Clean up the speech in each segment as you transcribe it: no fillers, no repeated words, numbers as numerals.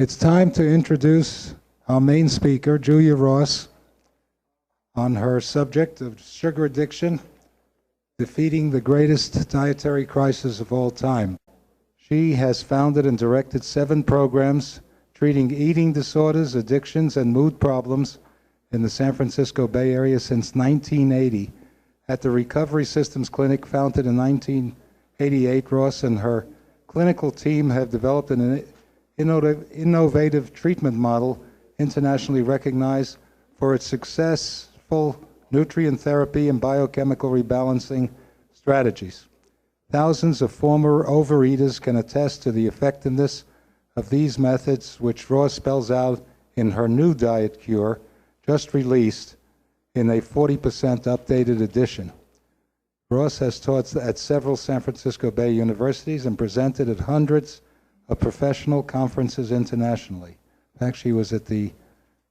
It's time to introduce our main speaker, Julia Ross, on her subject of sugar addiction, defeating the greatest dietary crisis of all time. She has founded and directed 7 programs treating eating disorders, addictions, and mood problems in the San Francisco Bay Area since 1980. At the Recovery Systems Clinic, founded in 1988, Ross and her clinical team have developed an innovative treatment model internationally recognized for its successful nutrient therapy and biochemical rebalancing strategies. Thousands of former overeaters can attest to the effectiveness of these methods, which Ross spells out in her new diet cure, just released in a 40% updated edition. Ross has taught at several San Francisco Bay universities and presented at hundreds of professional conferences internationally. In fact, she was at the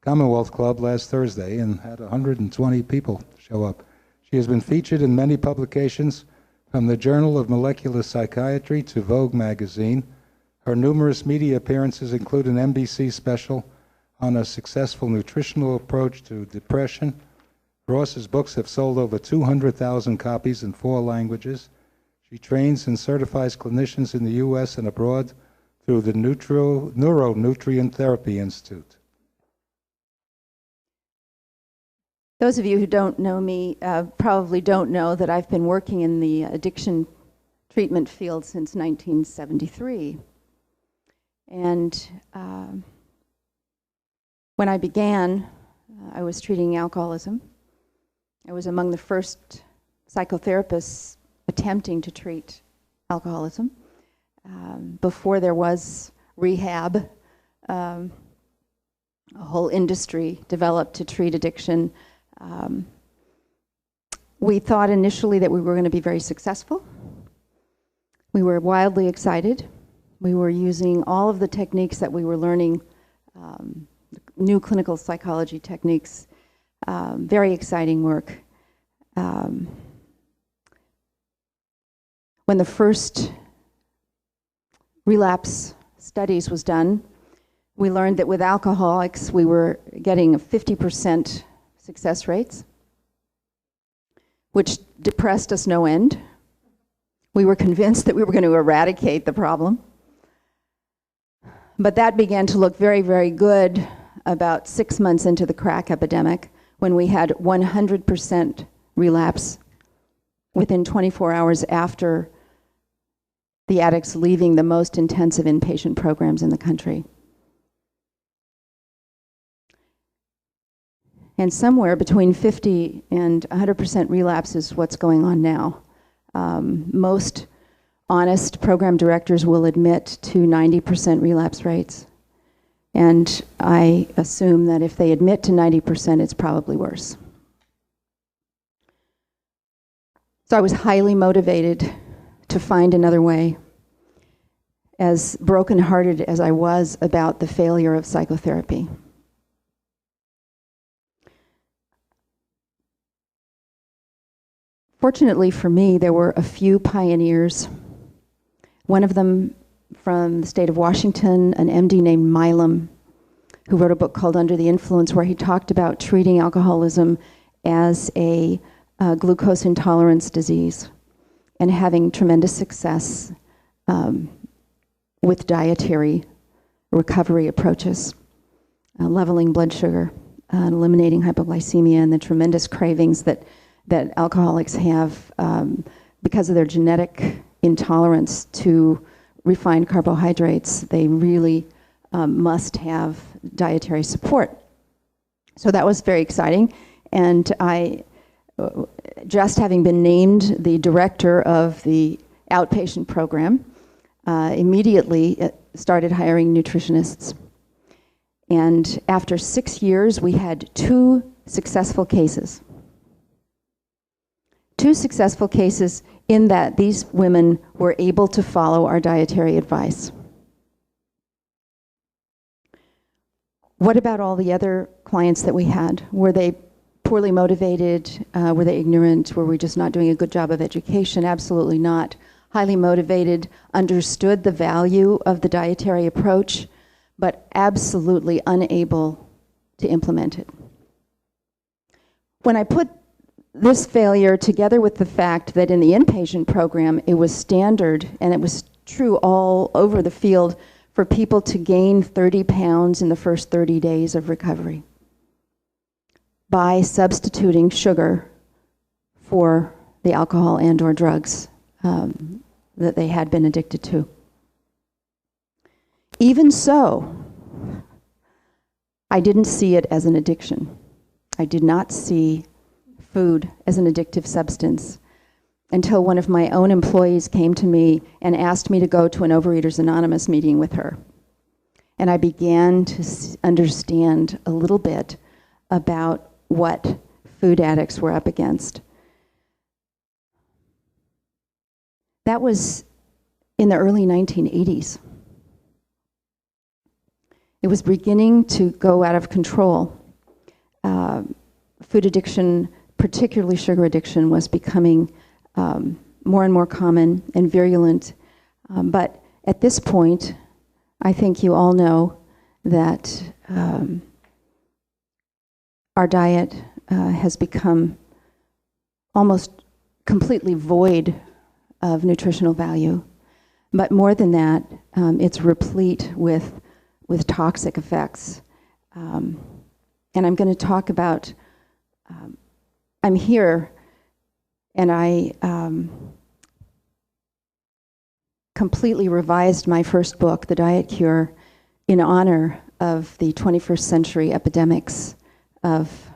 Commonwealth Club last Thursday and had 120 people show up. She has been featured in many publications, from the Journal of Molecular Psychiatry to Vogue magazine. Her numerous media appearances include an NBC special on a successful nutritional approach to depression. Ross's books have sold over 200,000 copies in 4 languages. She trains and certifies clinicians in the U.S. and abroad through the Neuronutrient Therapy Institute. Those of you who don't know me probably don't know that I've been working in the addiction treatment field since 1973. And when I began, I was treating alcoholism. I was among the first psychotherapists attempting to treat alcoholism. Before there was rehab, a whole industry developed to treat addiction. We thought initially that we were going to be very successful. We were wildly excited. We were using all of the techniques that we were learning, new clinical psychology techniques, very exciting work. When the first relapse studies was done, we learned that with alcoholics we were getting 50% success rates, which depressed us no end. We were convinced that we were going to eradicate the problem. But that began to look very, very good about 6 months into the crack epidemic, when we had 100% relapse within 24 hours after the addicts leaving the most intensive inpatient programs in the country. And somewhere between 50 and 100% relapse is what's going on now. Most honest program directors will admit to 90% relapse rates. And I assume that if they admit to 90%, it's probably worse. So I was highly motivated to find another way, as brokenhearted as I was about the failure of psychotherapy. Fortunately for me, there were a few pioneers. One of them from the state of Washington, an MD named Milam, who wrote a book called Under the Influence, where he talked about treating alcoholism as a glucose intolerance disease and having tremendous success with dietary recovery approaches, leveling blood sugar, eliminating hypoglycemia and the tremendous cravings that alcoholics have because of their genetic intolerance to refined carbohydrates. They really must have dietary support. So that was very exciting. And I, just having been named the director of the outpatient program, immediately started hiring nutritionists. And after 6 years, we had 2 successful cases. 2 successful cases in that these women were able to follow our dietary advice. What about all the other clients that we had? Were they poorly motivated? Were they ignorant? Were we just not doing a good job of education? Absolutely not. Highly motivated, understood the value of the dietary approach, but absolutely unable to implement it. When I put this failure together with the fact that in the inpatient program it was standard, and it was true all over the field, for people to gain 30 pounds in the first 30 days of recovery by substituting sugar for the alcohol and/or drugs that they had been addicted to. Even so, I didn't see it as an addiction. I did not see food as an addictive substance until one of my own employees came to me and asked me to go to an Overeaters Anonymous meeting with her. And I began to understand a little bit about what food addicts were up against. That was in the early 1980s. It was beginning to go out of control. Food addiction, particularly sugar addiction, was becoming more and more common and virulent. But at this point, I think you all know that our diet has become almost completely void of nutritional value. But more than that, it's replete with toxic effects. And I'm going to talk about, I'm here and I completely revised my first book, The Diet Cure, in honor of the 21st century epidemics of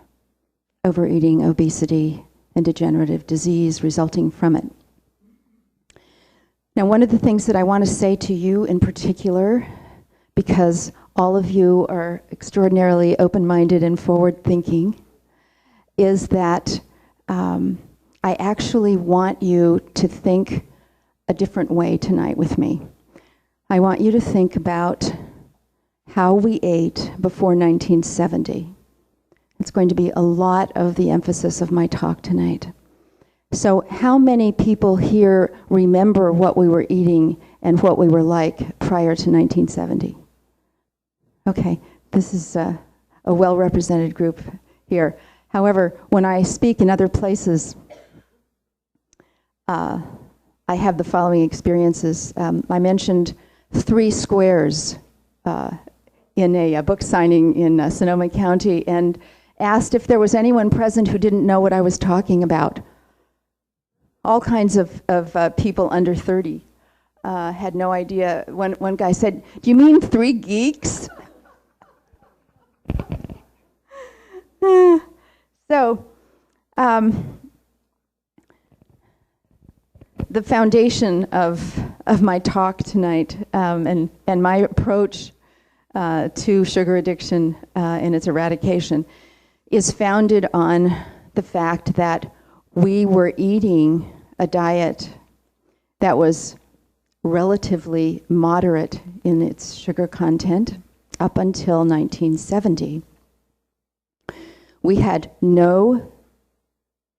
overeating, obesity, and degenerative disease resulting from it. Now, one of the things that I want to say to you in particular, because all of you are extraordinarily open-minded and forward-thinking, is that I actually want you to think a different way tonight with me. I want you to think about how we ate before 1970. It's going to be a lot of the emphasis of my talk tonight. So how many people here remember what we were eating and what we were like prior to 1970? Okay, this is a well-represented group here. However, when I speak in other places, I have the following experiences. I mentioned 3 squares in a book signing in Sonoma County and asked if there was anyone present who didn't know what I was talking about. All kinds of people under 30 had no idea. One guy said, "Do you mean 3 geeks?" So, the foundation of my talk tonight and my approach to sugar addiction and its eradication is founded on the fact that we were eating a diet that was relatively moderate in its sugar content up until 1970. We had no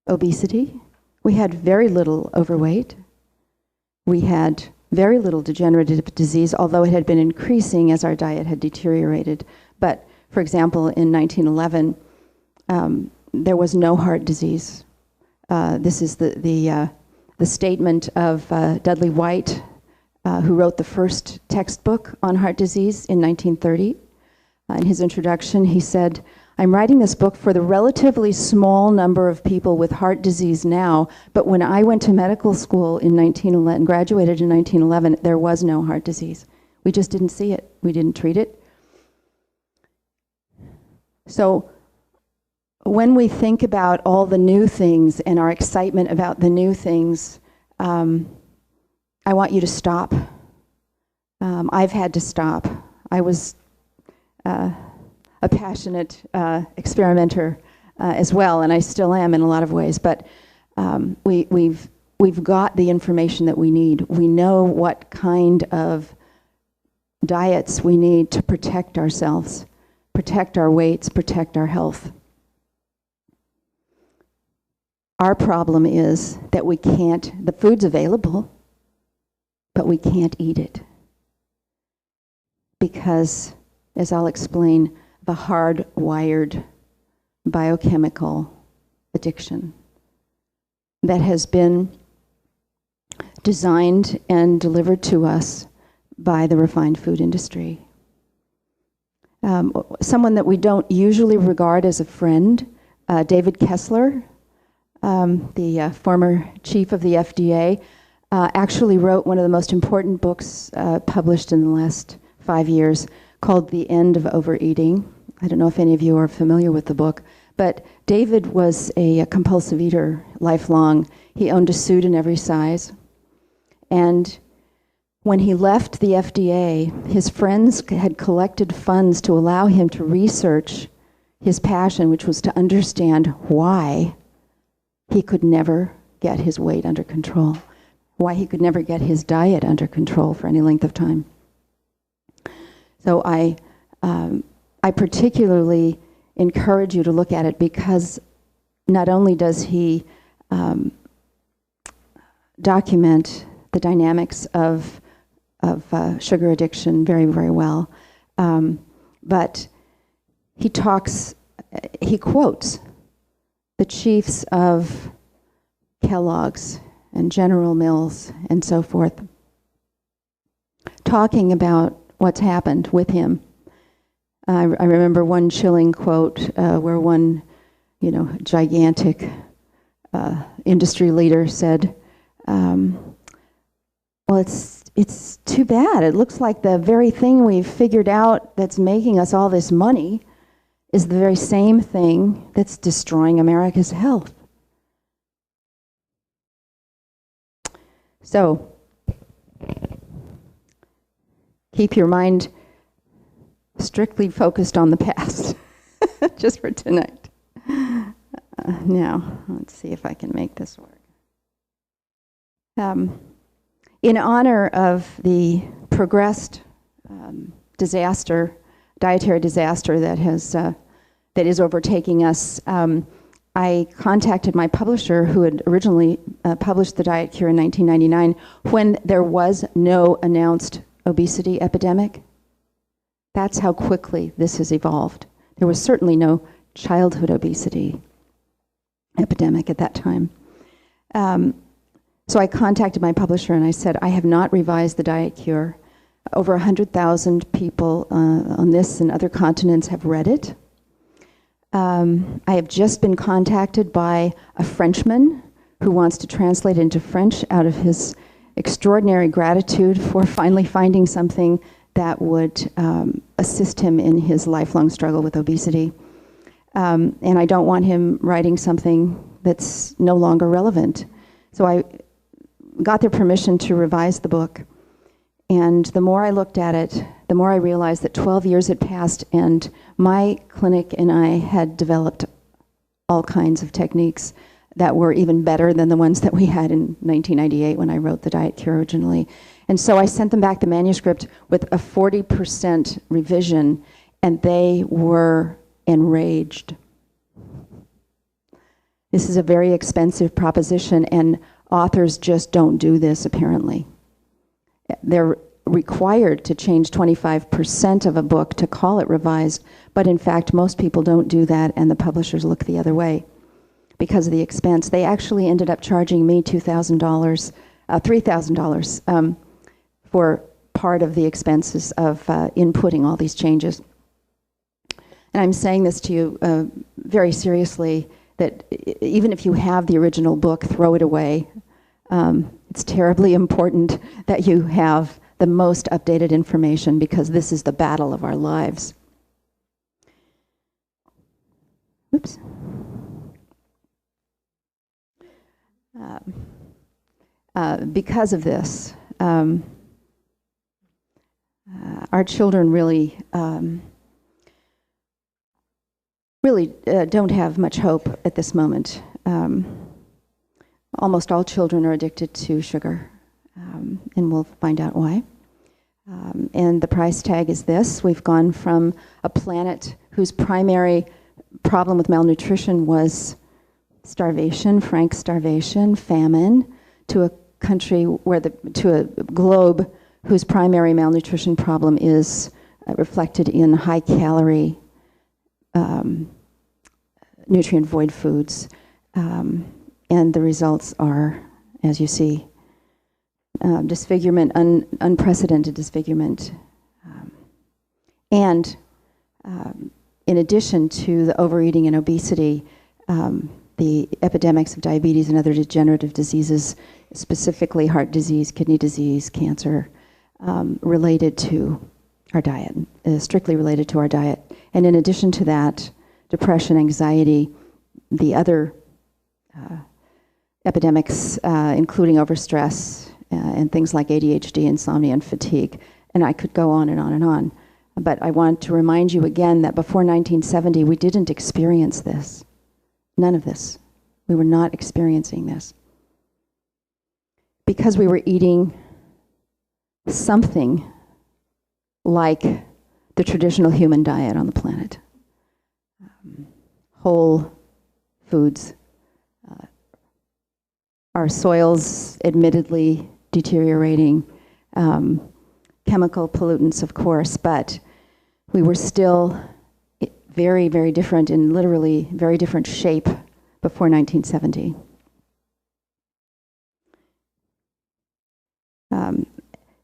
obesity. We had very little overweight. We had very little degenerative disease, although it had been increasing as our diet had deteriorated. But, for example, in 1911, there was no heart disease. This is the statement of Dudley White, who wrote the first textbook on heart disease in 1930. In his introduction, he said, "I'm writing this book for the relatively small number of people with heart disease now, but when I went to medical school in 1911, graduated in 1911, there was no heart disease. We just didn't see it. We didn't treat it." So when we think about all the new things and our excitement about the new things, I want you to stop. I've had to stop. I was a passionate experimenter as well, and I still am in a lot of ways. But we've got the information that we need. We know what kind of diets we need to protect ourselves, protect our weights, protect our health. Our problem is that we can't, the food's available, but we can't eat it because as I'll explain, the hardwired biochemical addiction that has been designed and delivered to us by the refined food industry. Someone that we don't usually regard as a friend, David Kessler, the former chief of the FDA, actually wrote one of the most important books published in the last 5 years called The End of Overeating. I don't know if any of you are familiar with the book, but David was a compulsive eater lifelong. He owned a suit in every size. And when he left the FDA, his friends had collected funds to allow him to research his passion, which was to understand why he could never get his weight under control, why he could never get his diet under control for any length of time. So I particularly encourage you to look at it because not only does he document the dynamics of sugar addiction very, very well, but he quotes the chiefs of Kellogg's and General Mills and so forth, talking about what's happened with him. I remember one chilling quote where one, gigantic industry leader said, well, it's too bad. It looks like the very thing we've figured out that's making us all this money is the very same thing that's destroying America's health. So, keep your mind strictly focused on the past, just for tonight. Now, let's see if I can make this work. In honor of the progressed dietary disaster that is overtaking us, I contacted my publisher, who had originally published the Diet Cure in 1999, when there was no announced obesity epidemic. That's how quickly this has evolved. There was certainly no childhood obesity epidemic at that time. So I contacted my publisher and I said, I have not revised the Diet Cure. Over 100,000 people on this and other continents have read it. I have just been contacted by a Frenchman who wants to translate it into French out of his extraordinary gratitude for finally finding something that would assist him in his lifelong struggle with obesity. And I don't want him writing something that's no longer relevant. So I got their permission to revise the book. And the more I looked at it, the more I realized that 12 years had passed and my clinic and I had developed all kinds of techniques that were even better than the ones that we had in 1998 when I wrote the Diet Cure originally. And so I sent them back the manuscript with a 40% revision, and they were enraged. This is a very expensive proposition, and authors just don't do this, apparently. They're required to change 25% of a book to call it revised, but in fact, most people don't do that, and the publishers look the other way because of the expense. They actually ended up charging me $2,000, $3,000 for part of the expenses of inputting all these changes. And I'm saying this to you very seriously, that even if you have the original book, throw it away. It's terribly important that you have the most updated information because this is the battle of our lives. Oops. Because of this, our children really don't have much hope at this moment. Almost all children are addicted to sugar, and we'll find out why. And the price tag is this. We've gone from a planet whose primary problem with malnutrition was starvation, frank starvation, famine, to a country to a globe whose primary malnutrition problem is reflected in high-calorie, nutrient-void foods. And the results are, as you see, disfigurement, unprecedented disfigurement. And in addition to the overeating and obesity, the epidemics of diabetes and other degenerative diseases, specifically heart disease, kidney disease, cancer, related to our diet, strictly related to our diet. And in addition to that, depression, anxiety, the other epidemics, including overstress and things like ADHD, insomnia, and fatigue. And I could go on and on and on. But I want to remind you again that before 1970, we didn't experience this. None of this. We were not experiencing this. Because we were eating something like the traditional human diet on the planet. Whole foods. Our soils admittedly deteriorating, chemical pollutants, of course, but we were still very, very different, in literally very different shape before 1970.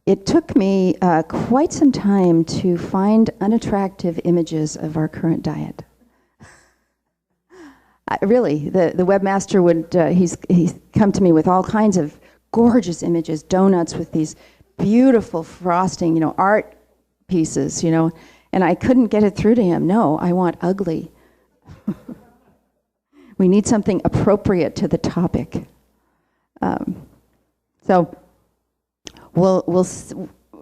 It took me quite some time to find unattractive images of our current diet. Really, the webmaster would, he's come to me with all kinds of gorgeous images, donuts with these beautiful frosting, art pieces, and I couldn't get it through to him. No, I want ugly. We need something appropriate to the topic. So we're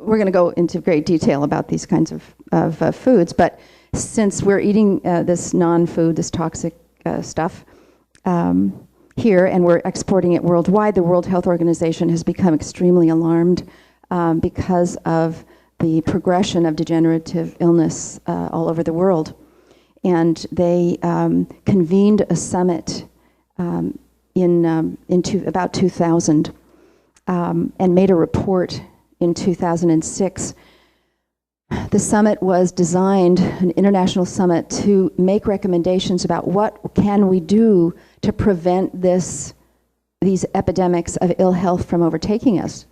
going to go into great detail about these kinds of foods, but since we're eating this non-food, this toxic stuff here, and we're exporting it worldwide, the World Health Organization has become extremely alarmed because of the progression of degenerative illness all over the world. And they convened a summit about 2000 and made a report in 2006. The summit was designed, an international summit, to make recommendations about what can we do to prevent these epidemics of ill health from overtaking us.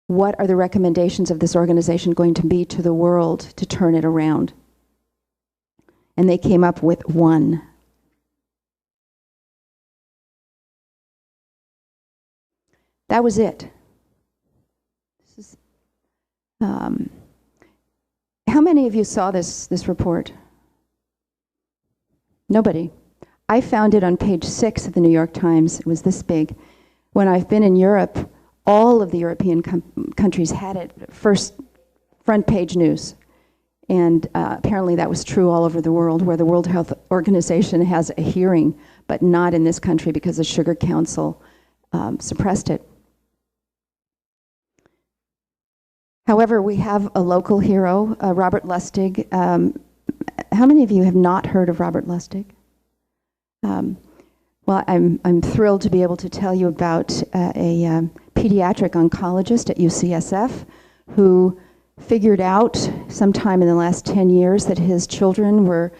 What are the recommendations of this organization going to be to the world to turn it around? And they came up with one. That was it. This is, how many of you saw this report? Nobody. I found it on page 6 of the New York Times. It was this big. When I've been in Europe, all of the European countries had it first front page news. And apparently that was true all over the world, where the World Health Organization has a hearing, but not in this country because the Sugar Council suppressed it. However, we have a local hero, Robert Lustig. How many of you have not heard of Robert Lustig? Well, I'm thrilled to be able to tell you about a pediatric oncologist at UCSF who figured out sometime in the last 10 years that his children were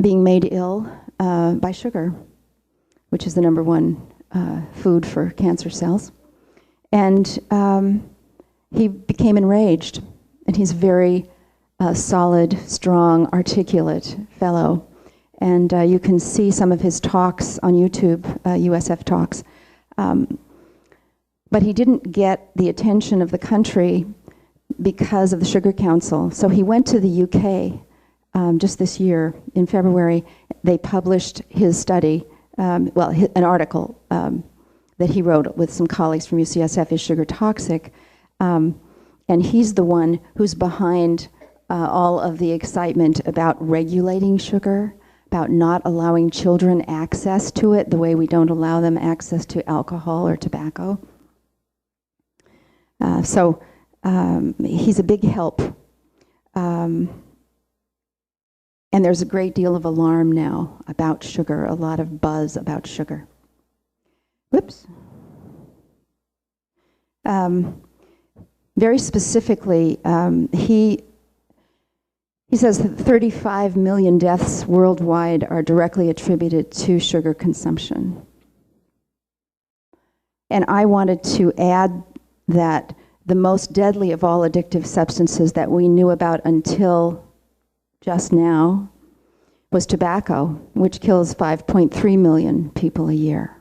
being made ill by sugar, which is the #1 food for cancer cells. And he became enraged, and he's a very solid, strong, articulate fellow. And you can see some of his talks on YouTube, USF talks. But he didn't get the attention of the country because of the Sugar Council. So he went to the UK just this year, in February. They published his study, an article that he wrote with some colleagues from UCSF, Is Sugar Toxic? And he's the one who's behind all of the excitement about regulating sugar, about not allowing children access to it the way we don't allow them access to alcohol or tobacco. So he's a big help. And there's a great deal of alarm now about sugar, a lot of buzz about sugar. Whoops. very specifically, he says that 35 million deaths worldwide are directly attributed to sugar consumption. And I wanted to add that the most deadly of all addictive substances that we knew about until just now was tobacco, which kills 5.3 million people a year.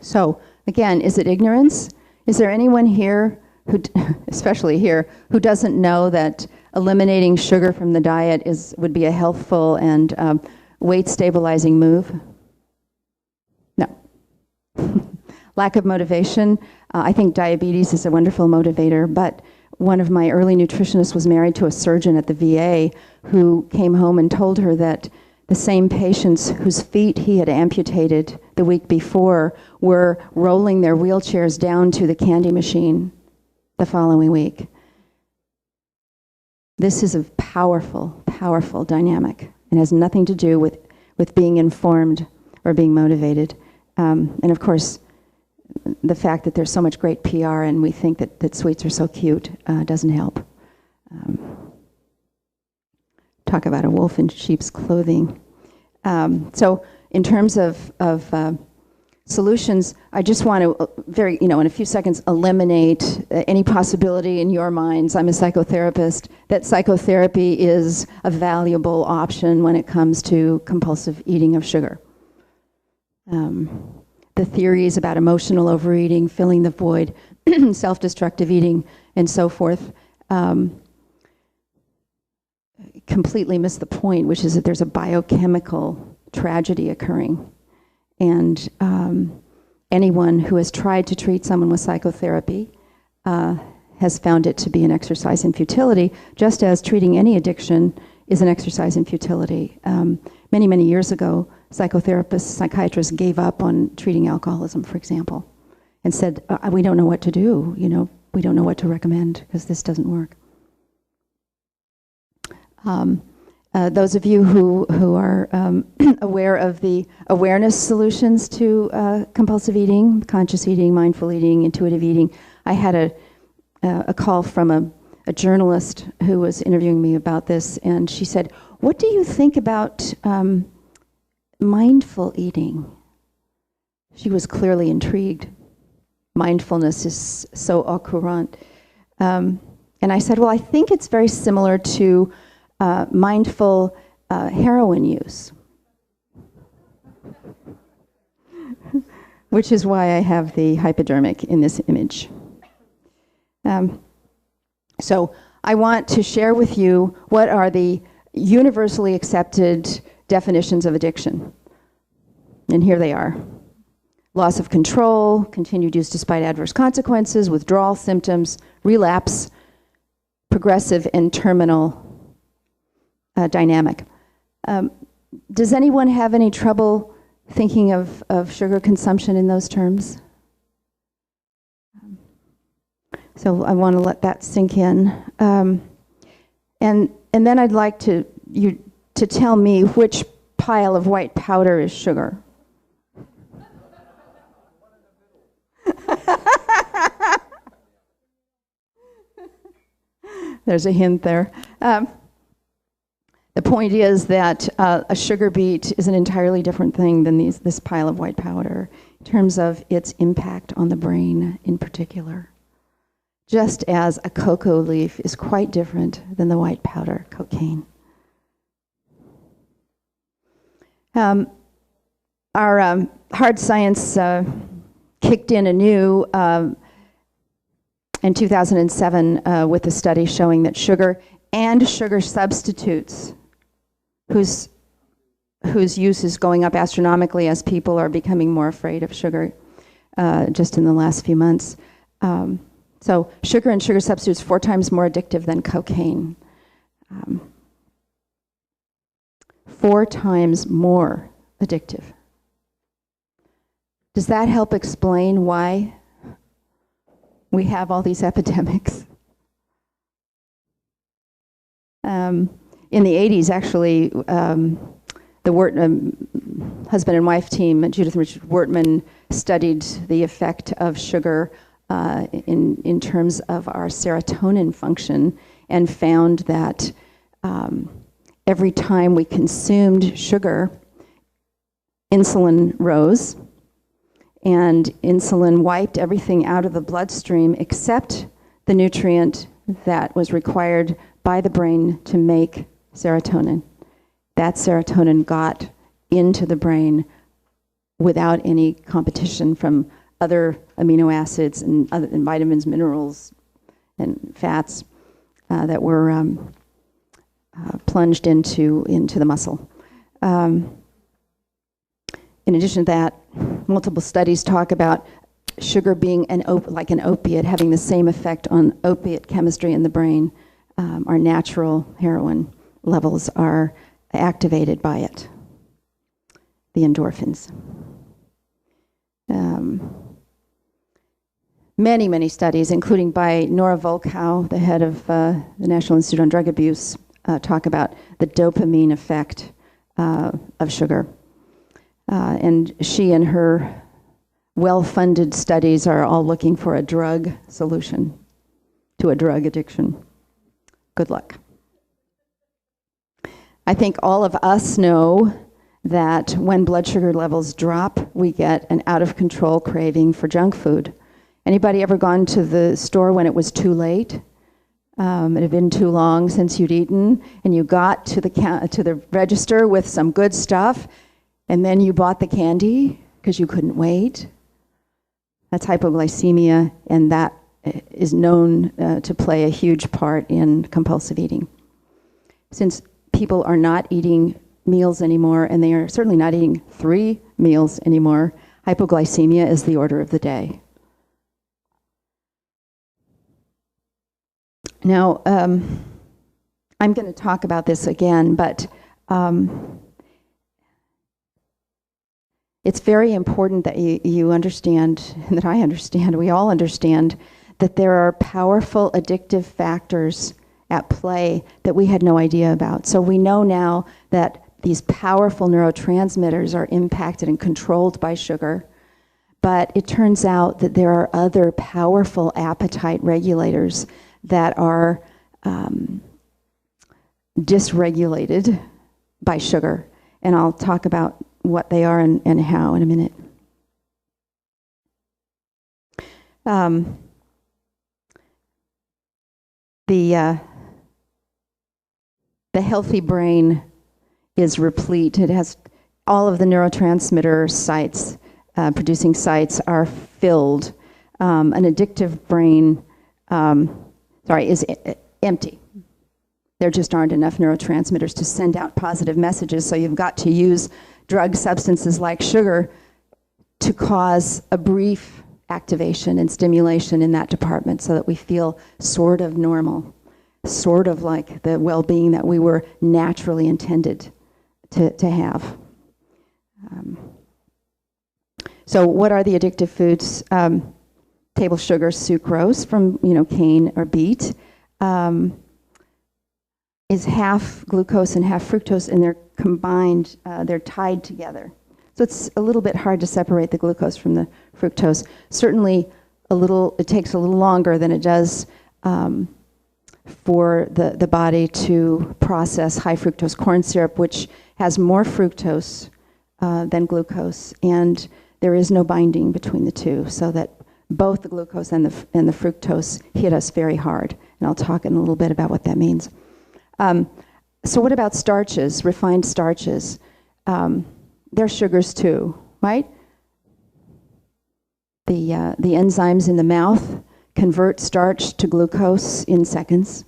So, again, is it ignorance? Is there anyone here, who, especially here, who doesn't know that eliminating sugar from the diet would be a healthful and weight-stabilizing move? No. Lack of motivation. I think diabetes is a wonderful motivator, but one of my early nutritionists was married to a surgeon at the VA who came home and told her that the same patients whose feet he had amputated the week before were rolling their wheelchairs down to the candy machine the following week. This is a powerful, powerful dynamic and has nothing to do with being informed or being motivated. And of course, the fact that there's so much great PR and we think that sweets are so cute doesn't help. Talk about a wolf in sheep's clothing. So in terms of solutions, I just want to in a few seconds eliminate any possibility in your minds, I'm a psychotherapist, that psychotherapy is a valuable option when it comes to compulsive eating of sugar. The theories about emotional overeating, filling the void, self-destructive eating, and so forth, completely miss the point, which is that there's a biochemical tragedy occurring. And anyone who has tried to treat someone with psychotherapy has found it to be an exercise in futility, just as treating any addiction is an exercise in futility. Many, many years ago, psychotherapists, psychiatrists gave up on treating alcoholism, for example, and said, we don't know what to do, we don't know what to recommend because this doesn't work. Those of you who are aware of the awareness solutions to compulsive eating, conscious eating, mindful eating, intuitive eating, I had a call from a journalist who was interviewing me about this, and she said, what do you think about mindful eating? She was clearly intrigued. Mindfulness is so au courant. And I said, well, I think it's very similar to mindful heroin use, which is why I have the hypodermic in this image. So I want to share with you what are the universally accepted definitions of addiction. And here they are. Loss of control, continued use despite adverse consequences, withdrawal symptoms, relapse, progressive and terminal dynamic. Does anyone have any trouble thinking of sugar consumption in those terms? So I want to let that sink in. And then I'd like you to tell me which pile of white powder is sugar. There's a hint there. The point is that a sugar beet is an entirely different thing than this pile of white powder in terms of its impact on the brain in particular. Just as a cocoa leaf is quite different than the white powder, cocaine. Our hard science kicked in anew in 2007 with a study showing that sugar and sugar substitutes, whose use is going up astronomically as people are becoming more afraid of sugar just in the last few months. So sugar and sugar substitutes 4 times more addictive than cocaine. 4 times more addictive. Does that help explain why we have all these epidemics? In the 80s, actually, husband and wife team, Judith and Richard Wortman, studied the effect of sugar in terms of our serotonin function, and found that every time we consumed sugar, insulin rose, and insulin wiped everything out of the bloodstream except the nutrient that was required by the brain to make serotonin. That serotonin got into the brain without any competition from other amino acids and vitamins, minerals, and fats that were plunged into the muscle. In addition to that, multiple studies talk about sugar being like an opiate, having the same effect on opiate chemistry in the brain. Our natural heroin levels are activated by it, the endorphins. Many studies, including by Nora Volkow, the head of the National Institute on Drug Abuse, talk about the dopamine effect of sugar. And she and her well-funded studies are all looking for a drug solution to a drug addiction. Good luck. I think all of us know that when blood sugar levels drop, we get an out-of-control craving for junk food. Anybody ever gone to the store when it was too late? It had been too long since you'd eaten, and you got to the register with some good stuff, and then you bought the candy because you couldn't wait. That's hypoglycemia, and that is known to play a huge part in compulsive eating. Since people are not eating meals anymore, and they are certainly not eating 3 meals anymore, hypoglycemia is the order of the day. Now, I'm going to talk about this again, but it's very important that you understand, and that I understand, we all understand, that there are powerful addictive factors at play that we had no idea about. So we know now that these powerful neurotransmitters are impacted and controlled by sugar, but it turns out that there are other powerful appetite regulators that are dysregulated by sugar. And I'll talk about what they are and how in a minute. The healthy brain is replete. It has all of the neurotransmitter sites, producing sites are filled. An addictive brain, is empty. There just aren't enough neurotransmitters to send out positive messages, so you've got to use drug substances like sugar to cause a brief activation and stimulation in that department so that we feel sort of normal, sort of like the well-being that we were naturally intended to have. So what are the addictive foods? Table sugar, sucrose from cane or beet, is half glucose and half fructose, and they're combined, they're tied together. So it's a little bit hard to separate the glucose from the fructose. Certainly it takes a little longer than it does for the body to process high fructose corn syrup, which has more fructose than glucose, and there is no binding between the two, so that both the glucose and the fructose hit us very hard. And I'll talk in a little bit about what that means. So what about starches, refined starches? They're sugars too, right? The enzymes in the mouth convert starch to glucose in seconds.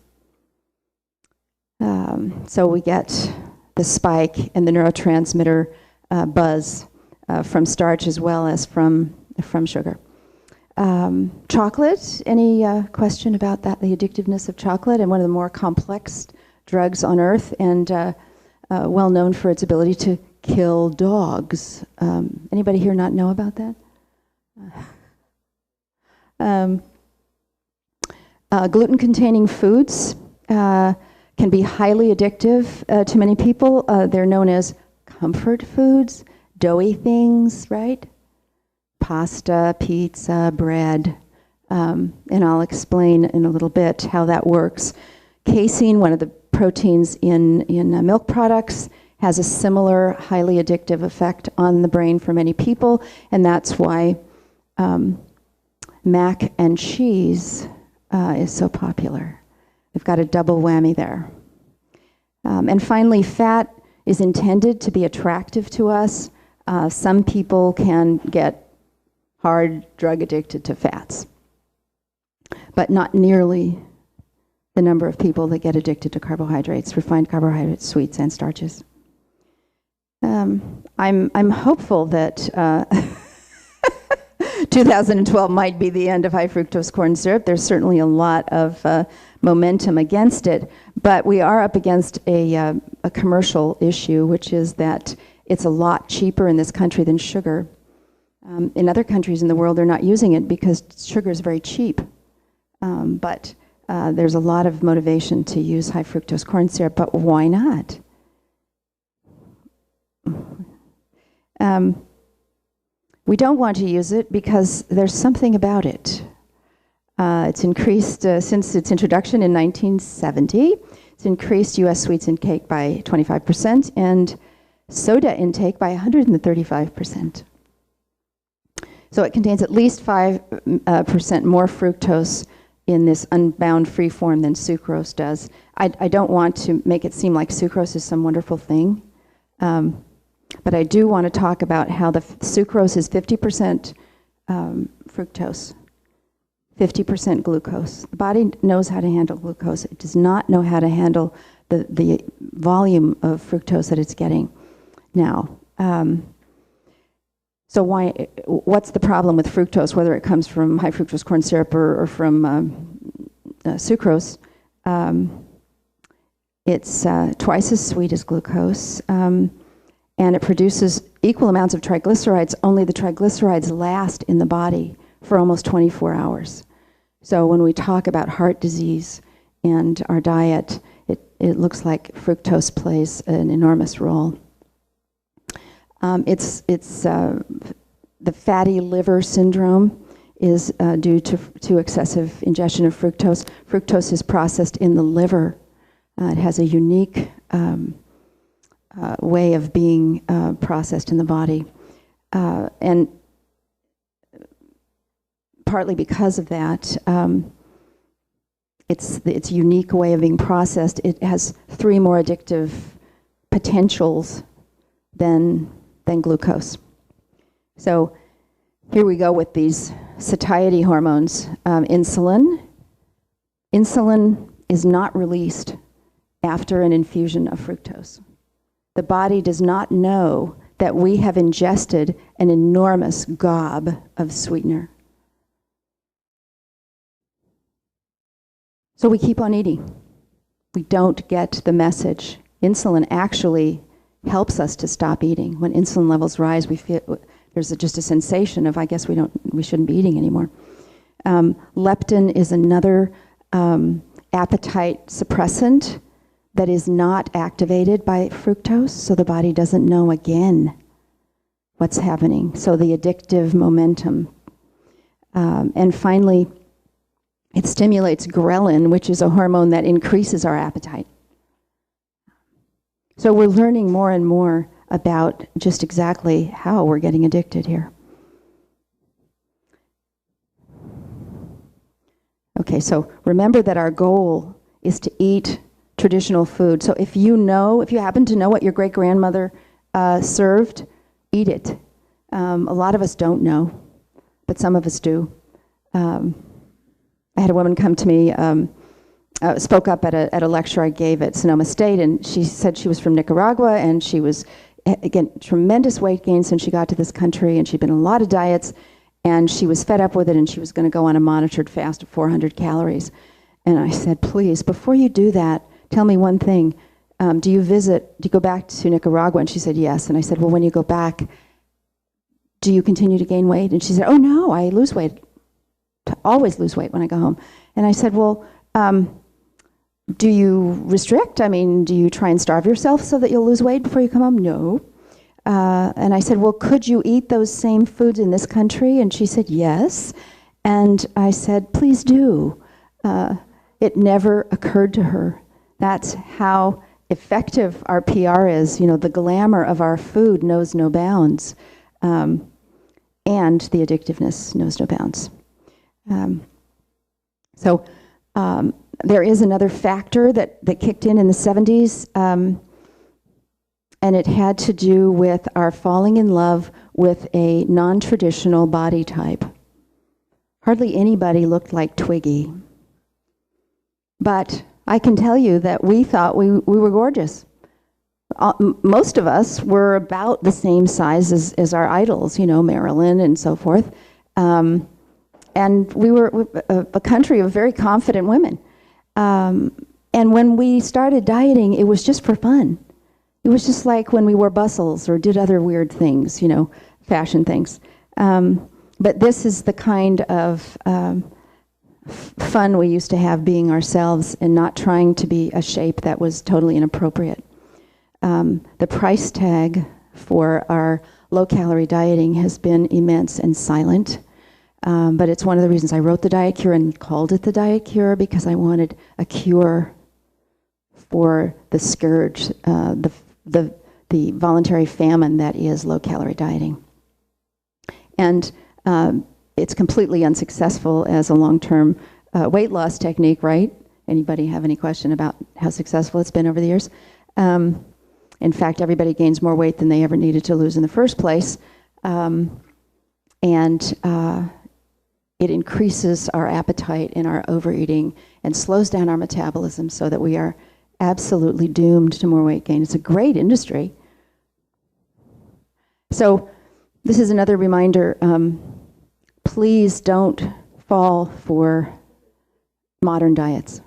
So we get the spike and the neurotransmitter buzz from starch as well as from sugar. Chocolate, any question about that, the addictiveness of chocolate, and one of the more complex drugs on earth, and well known for its ability to kill dogs. Anybody here not know about that? Gluten-containing foods can be highly addictive to many people. They're known as comfort foods, doughy things, right? Pasta, pizza, bread. And I'll explain in a little bit how that works. Casein, one of the proteins in milk products, has a similar highly addictive effect on the brain for many people, and that's why mac and cheese is so popular. We've got a double whammy there. And finally, fat is intended to be attractive to us. Some people can get hard drug addicted to fats, but not nearly the number of people that get addicted to carbohydrates, refined carbohydrates, sweets, and starches. I'm hopeful that 2012 might be the end of high fructose corn syrup. There's certainly a lot of momentum against it, but we are up against a commercial issue, which is that it's a lot cheaper in this country than sugar. In other countries in the world, they're not using it because sugar is very cheap. But there's a lot of motivation to use high fructose corn syrup, but why not? We don't want to use it because there's something about it. It's increased since its introduction in 1970. It's increased U.S. sweets and cake by 25% and soda intake by 135%. So it contains at least 5% more fructose in this unbound free form than sucrose does. I don't want to make it seem like sucrose is some wonderful thing, but I do want to talk about how the sucrose is 50% fructose, 50% glucose. The body knows how to handle glucose. It does not know how to handle the volume of fructose that it's getting now. So what's the problem with fructose, whether it comes from high fructose corn syrup or from sucrose? It's twice as sweet as glucose, and it produces equal amounts of triglycerides, only the triglycerides last in the body for almost 24 hours. So when we talk about heart disease and our diet, it looks like fructose plays an enormous role. The fatty liver syndrome is due to excessive ingestion of fructose. Fructose is processed in the liver. It has a unique way of being processed in the body. And partly because of that, its unique way of being processed, it has 3 more addictive potentials than glucose. So here we go with these satiety hormones. Insulin is not released after an infusion of fructose. The body does not know that we have ingested an enormous gob of sweetener. So we keep on eating. We don't get the message. Insulin actually helps us to stop eating. When insulin levels rise, we feel there's just a sensation of, I guess we shouldn't be eating anymore. Leptin is another appetite suppressant that is not activated by fructose, so the body doesn't know again what's happening. So the addictive momentum. And finally, it stimulates ghrelin, which is a hormone that increases our appetite. So we're learning more and more about just exactly how we're getting addicted here. Okay, so remember that our goal is to eat traditional food. So if you happen to know what your great-grandmother served, eat it. A lot of us don't know, but some of us do. I had a woman come to me, spoke up at a lecture I gave at Sonoma State, and she said she was from Nicaragua, and she was, again, tremendous weight gain since she got to this country, and she'd been on a lot of diets, and she was fed up with it, and she was going to go on a monitored fast of 400 calories. And I said, please, before you do that, tell me one thing. Do you go back to Nicaragua? And she said, yes. And I said, well, when you go back, do you continue to gain weight? And she said, oh, no, I lose weight. Always lose weight when I go home. And I said, well, do you restrict? I mean, do you try and starve yourself so that you'll lose weight before you come home? No. and I said, well, could you eat those same foods in this country? And she said, yes. And I said, please do. It never occurred to her. That's how effective our PR is. You know, the glamour of our food knows no bounds. And the addictiveness knows no bounds. So there is another factor that kicked in the 70s, and it had to do with our falling in love with a non-traditional body type. Hardly anybody looked like Twiggy. But I can tell you that we thought we were gorgeous. Most of us were about the same size as our idols, you know, Marilyn and so forth. And we were a country of very confident women. And when we started dieting, it was just for fun. It was just like when we wore bustles or did other weird things, you know, fashion things. But this is the kind of fun we used to have being ourselves and not trying to be a shape that was totally inappropriate. The price tag for our low-calorie dieting has been immense and silent. But it's one of the reasons I wrote the Diet Cure and called it the Diet Cure, because I wanted a cure for the scourge, the voluntary famine that is low-calorie dieting. And it's completely unsuccessful as a long-term weight loss technique, right? Anybody have any question about how successful it's been over the years? In fact, everybody gains more weight than they ever needed to lose in the first place. It increases our appetite and our overeating and slows down our metabolism so that we are absolutely doomed to more weight gain. It's a great industry. So this is another reminder, please don't fall for modern diets.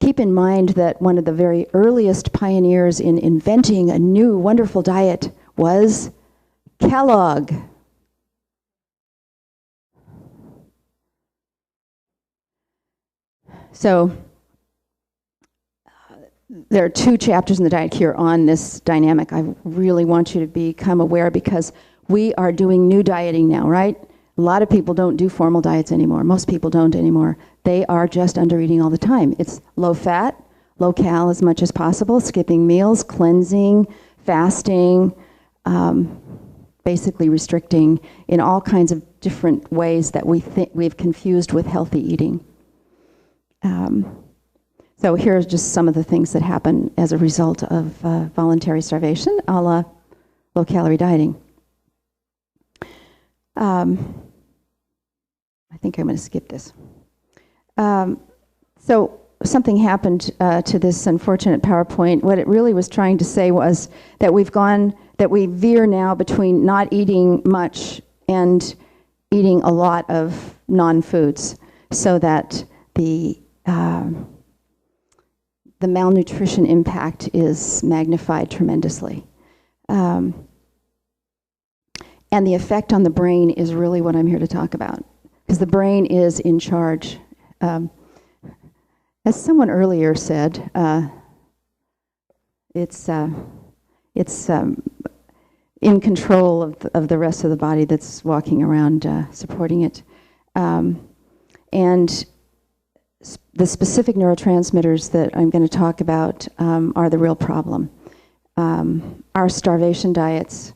Keep in mind that one of the very earliest pioneers in inventing a new wonderful diet was Kellogg. So there are 2 chapters in the Diet Cure on this dynamic. I really want you to become aware, because we are doing new dieting now, right? A lot of people don't do formal diets anymore. Most people don't anymore. They are just under eating all the time. It's low fat, low cal as much as possible, skipping meals, cleansing, fasting, basically restricting in all kinds of different ways that we've confused with healthy eating. So here are just some of the things that happen as a result of voluntary starvation, a la low-calorie dieting. I think I'm going to skip this. So something happened to this unfortunate PowerPoint. What it really was trying to say was that we veer now between not eating much and eating a lot of non-foods, so that the malnutrition impact is magnified tremendously. And the effect on the brain is really what I'm here to talk about, because the brain is in charge. As someone earlier said, it's in control of the rest of the body that's walking around supporting it. And the specific neurotransmitters that I'm going to talk about are the real problem. Our starvation diets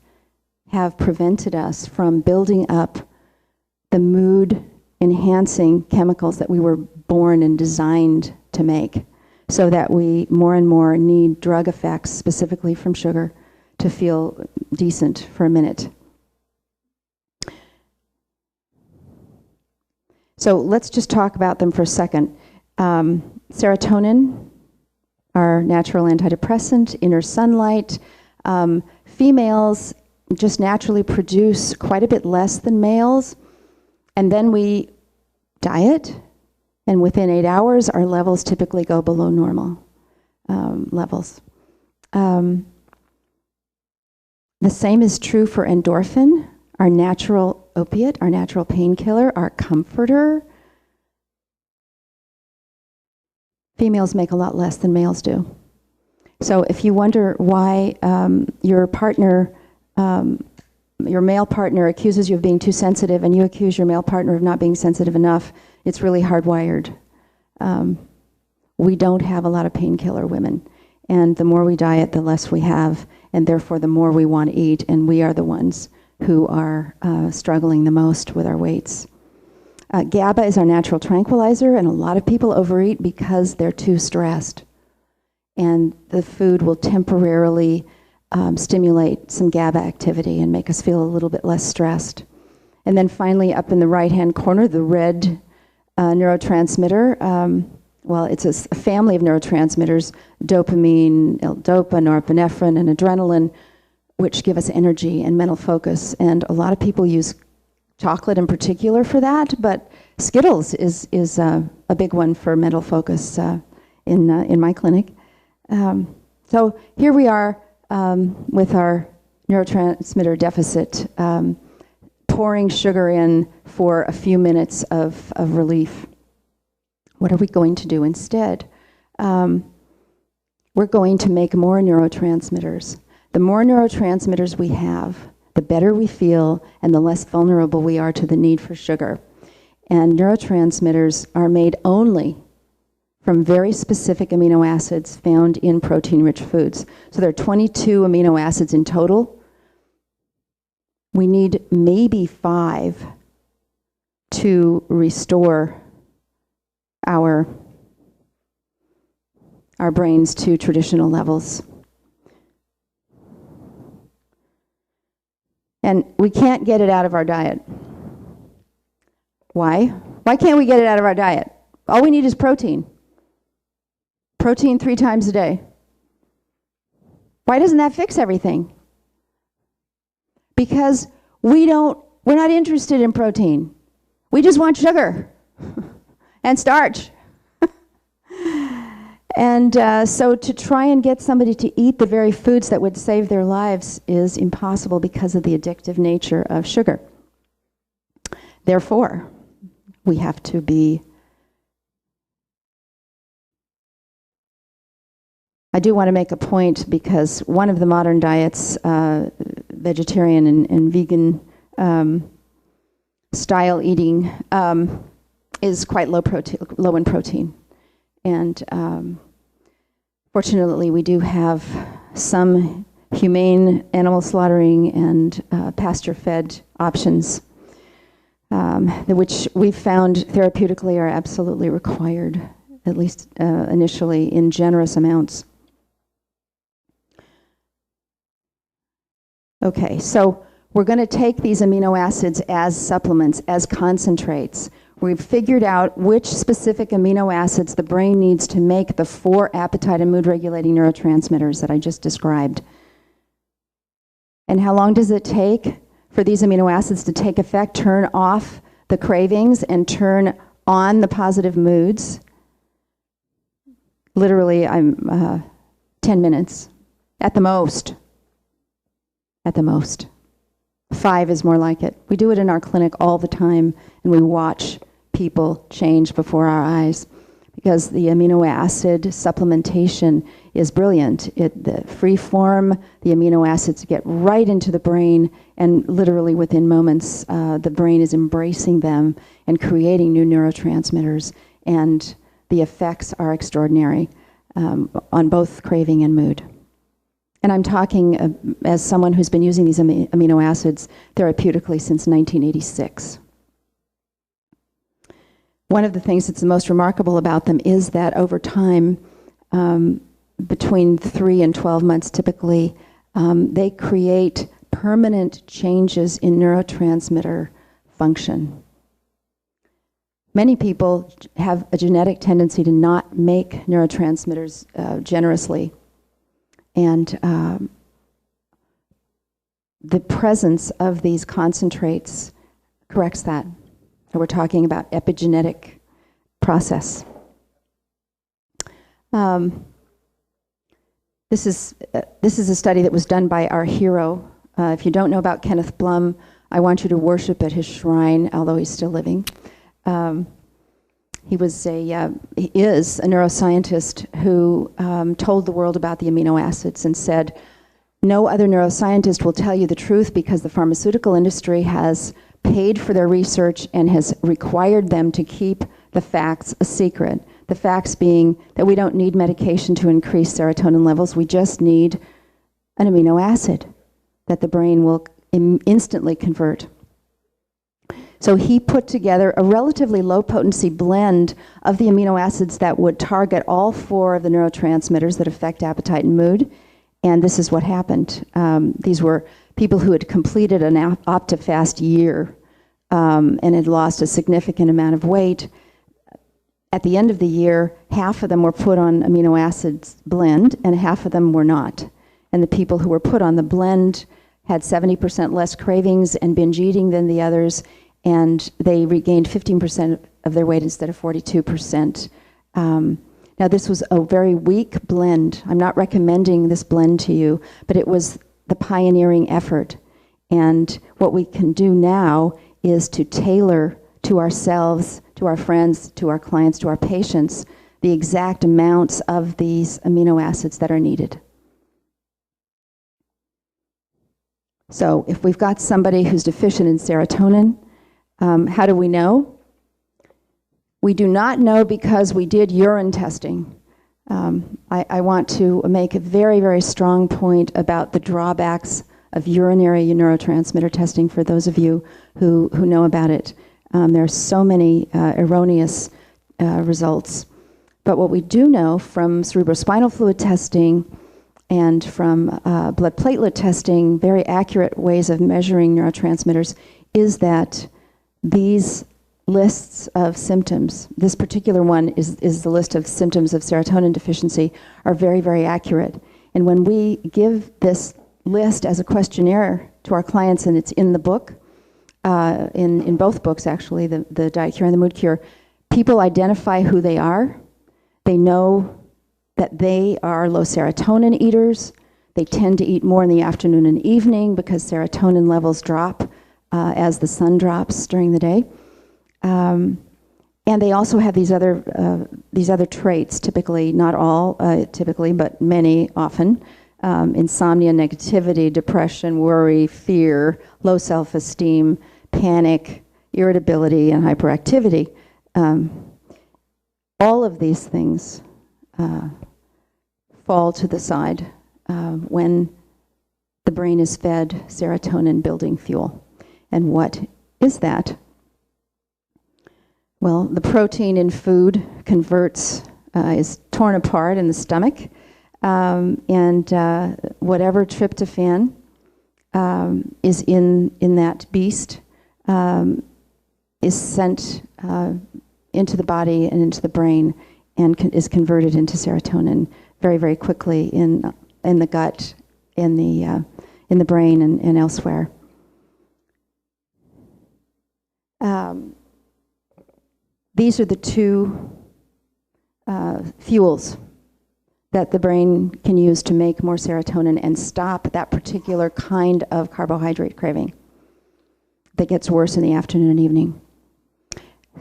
have prevented us from building up the mood-enhancing chemicals that we were born and designed to make, so that we more and more need drug effects, specifically from sugar, to feel decent for a minute. So let's just talk about them for a second. Serotonin, our natural antidepressant, inner sunlight. Females just naturally produce quite a bit less than males, and then we diet, and within 8 hours our levels typically go below normal levels. The same is true for endorphin, our natural opiate, our natural painkiller, our comforter. Females make a lot less than males do. So if you wonder why your partner, your male partner accuses you of being too sensitive and you accuse your male partner of not being sensitive enough, it's really hardwired. We don't have a lot of painkiller women. And the more we diet, the less we have, and therefore the more we want to eat, and we are the ones who are struggling the most with our weights. GABA is our natural tranquilizer, and a lot of people overeat because they're too stressed. And the food will temporarily stimulate some GABA activity and make us feel a little bit less stressed. And then finally, up in the right-hand corner, the red neurotransmitter. Well, it's a family of neurotransmitters, dopamine, L-dopa, norepinephrine, and adrenaline, which give us energy and mental focus. And a lot of people use chocolate in particular for that, but Skittles is a big one for mental focus in my clinic. So here we are with our neurotransmitter deficit, pouring sugar in for a few minutes of relief. What are we going to do instead? We're going to make more neurotransmitters. The more neurotransmitters we have, the better we feel and the less vulnerable we are to the need for sugar. And neurotransmitters are made only from very specific amino acids found in protein-rich foods. So there are 22 amino acids in total. We need maybe 5 to restore our brains to traditional levels. And we can't get it out of our diet. Why? Why can't we get it out of our diet? All we need is protein. Protein 3 times a day. Why doesn't that fix everything? Because we're not interested in protein. We just want sugar and starch. And so to try and get somebody to eat the very foods that would save their lives is impossible because of the addictive nature of sugar. Therefore, we have to be... I do want to make a point because one of the modern diets, vegetarian and vegan style eating, is quite low in protein. And fortunately, we do have some humane animal slaughtering and pasture-fed options, which we've found therapeutically are absolutely required, at least initially, in generous amounts. Okay, so we're going to take these amino acids as supplements, as concentrates. We've figured out which specific amino acids the brain needs to make the 4 appetite and mood-regulating neurotransmitters that I just described. And how long does it take for these amino acids to take effect, turn off the cravings, and turn on the positive moods? Literally, 10 minutes, at the most. At the most. 5 is more like it. We do it in our clinic all the time, and we watch people change before our eyes because the amino acid supplementation is brilliant. The free form, the amino acids get right into the brain, and literally within moments, the brain is embracing them and creating new neurotransmitters, and the effects are extraordinary on both craving and mood. And I'm talking as someone who's been using these amino acids therapeutically since 1986. One of the things that's the most remarkable about them is that over time, between 3 and 12 months typically, they create permanent changes in neurotransmitter function. Many people have a genetic tendency to not make neurotransmitters generously. And the presence of these concentrates corrects that. So we're talking about epigenetic process. This is a study that was done by our hero. If you don't know about Kenneth Blum, I want you to worship at his shrine, although he's still living. He is a neuroscientist who told the world about the amino acids and said, no other neuroscientist will tell you the truth because the pharmaceutical industry has paid for their research and has required them to keep the facts a secret. The facts being that we don't need medication to increase serotonin levels. We just need an amino acid that the brain will instantly convert. So he put together a relatively low potency blend of the amino acids that would target all 4 of the neurotransmitters that affect appetite and mood. And this is what happened. These were people who had completed an OptiFast year and had lost a significant amount of weight. At the end of the year, half of them were put on amino acids blend and half of them were not. And the people who were put on the blend had 70% less cravings and binge eating than the others, and they regained 15% of their weight instead of 42%. Now, this was a very weak blend. I'm not recommending this blend to you, but it was the pioneering effort. And what we can do now is to tailor to ourselves, to our friends, to our clients, to our patients, the exact amounts of these amino acids that are needed. So if we've got somebody who's deficient in serotonin, how do we know? We do not know because we did urine testing. I want to make a very, very strong point about the drawbacks of urinary neurotransmitter testing for those of you who know about it. There are so many erroneous results. But what we do know from cerebrospinal fluid testing and from blood platelet testing, very accurate ways of measuring neurotransmitters, is that these lists of symptoms, this particular one is the list of symptoms of serotonin deficiency, are very, very accurate. And when we give this list as a questionnaire to our clients, and it's in the book, in both books actually, the Diet Cure and the Mood Cure, people identify who they are. They know that they are low serotonin eaters. They tend to eat more in the afternoon and evening because serotonin levels drop as the sun drops during the day. And they also have these other traits, typically, not all typically, but many often. Insomnia, negativity, depression, worry, fear, low self-esteem, panic, irritability, and hyperactivity. All of these things fall to the side when the brain is fed serotonin building fuel. And what is that? Well, the protein in food converts, is torn apart in the stomach, and whatever tryptophan is in that beast is sent into the body and into the brain and is converted into serotonin very, very quickly in the gut, in the brain, and elsewhere. These are the 2 fuels that the brain can use to make more serotonin and stop that particular kind of carbohydrate craving that gets worse in the afternoon and evening.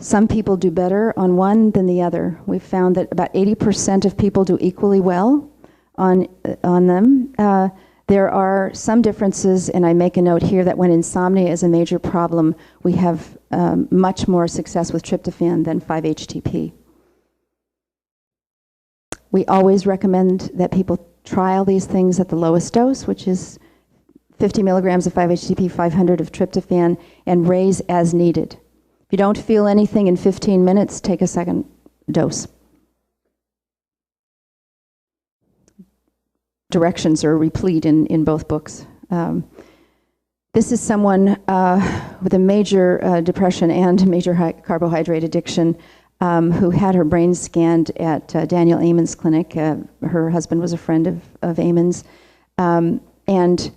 Some people do better on one than the other. We've found that about 80% of people do equally well on them. There are some differences, and I make a note here that when insomnia is a major problem, we have much more success with tryptophan than 5-HTP. We always recommend that people trial these things at the lowest dose, which is 50 milligrams of 5-HTP, 500 of tryptophan, and raise as needed. If you don't feel anything in 15 minutes, take a second dose. Directions are replete in both books. This is someone with a major depression and major carbohydrate addiction who had her brain scanned at Daniel Amen's clinic. Her husband was a friend of Amen's. And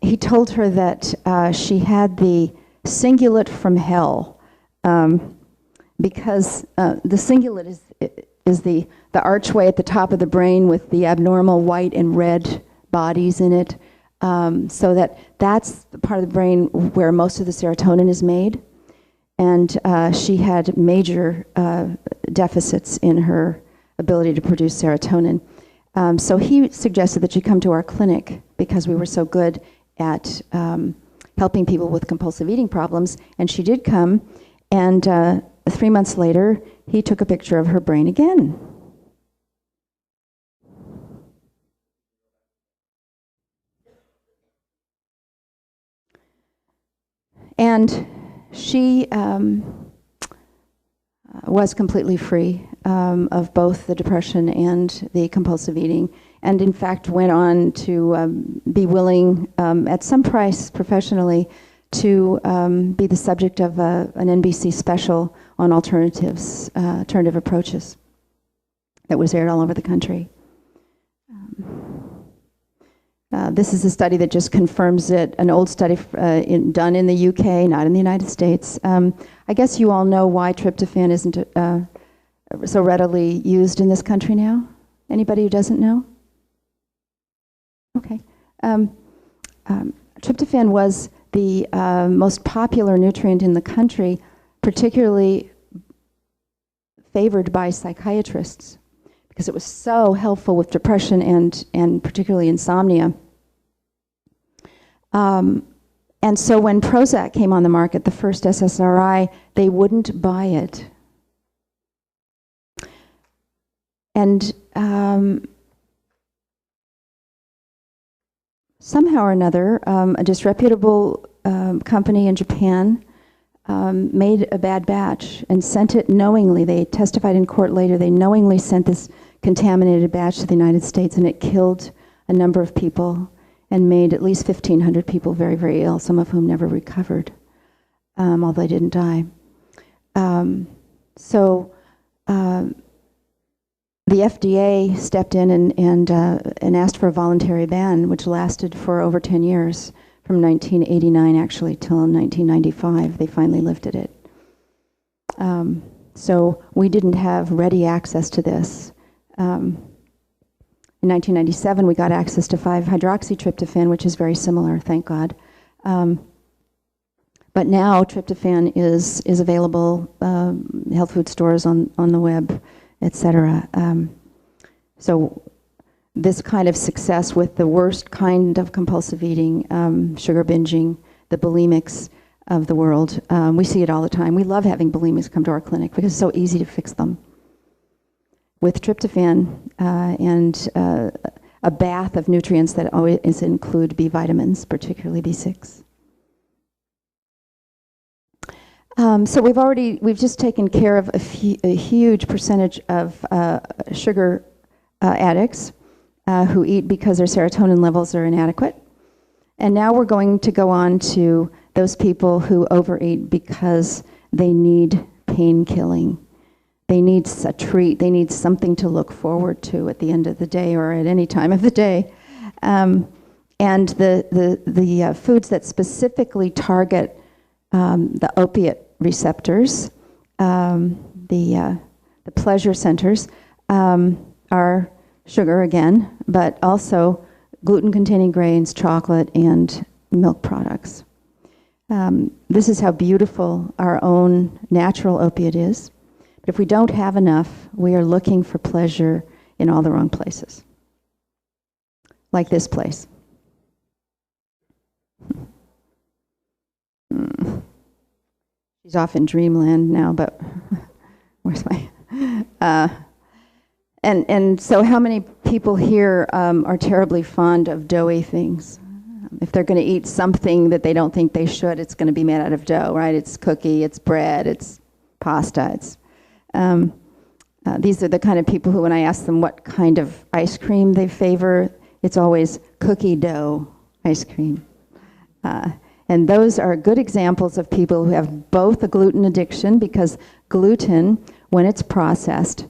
he told her that she had the cingulate from hell because the cingulate is the archway at the top of the brain with the abnormal white and red bodies in it, so that's the part of the brain where most of the serotonin is made. And she had major deficits in her ability to produce serotonin. So he suggested that she come to our clinic because we were so good at helping people with compulsive eating problems. And she did come, and 3 months later, he took a picture of her brain again. And she was completely free of both the depression and the compulsive eating, and in fact went on to be willing, at some price professionally, to be the subject of an NBC special on alternatives, alternative approaches, that was aired all over the country. This is a study that just confirms it, an old study done in the UK, not in the United States. I guess you all know why tryptophan isn't so readily used in this country now? Anybody who doesn't know? Okay. Tryptophan was the most popular nutrient in the country, particularly favored by psychiatrists, because it was so helpful with depression and particularly insomnia. And so when Prozac came on the market, the first SSRI, they wouldn't buy it. And somehow or another, a disreputable company in Japan made a bad batch and sent it knowingly. They testified in court later. They knowingly sent this contaminated batch to the United States, and it killed a number of people and made at least 1,500 people very, very ill, some of whom never recovered, although they didn't die. So the FDA stepped in and asked for a voluntary ban, which lasted for over 10 years, from 1989 actually till 1995. They finally lifted it. So we didn't have ready access to this. In 1997, we got access to 5-hydroxytryptophan, which is very similar, thank God. But now tryptophan is available, health food stores on the web, etc. So this kind of success with the worst kind of compulsive eating, sugar binging, the bulimics of the world, we see it all the time. We love having bulimics come to our clinic because it's so easy to fix them. With tryptophan and a bath of nutrients that always include B vitamins, particularly B6. So we've just taken care of a huge percentage of sugar addicts who eat because their serotonin levels are inadequate. And now we're going to go on to those people who overeat because they need pain killing. They need a treat. They need something to look forward to at the end of the day or at any time of the day. And the foods that specifically target the opiate receptors, the pleasure centers, are sugar again, but also gluten-containing grains, chocolate, and milk products. This is how beautiful our own natural opiate is. But if we don't have enough, we are looking for pleasure in all the wrong places. Like this place. She's off in dreamland now, but where's my... And so how many people here are terribly fond of doughy things? If they're going to eat something that they don't think they should, it's going to be made out of dough, right? It's cookie, it's bread, it's pasta, it's... these are the kind of people who, when I ask them what kind of ice cream they favor, it's always cookie dough ice cream. And those are good examples of people who have both a gluten addiction, because gluten, when it's processed,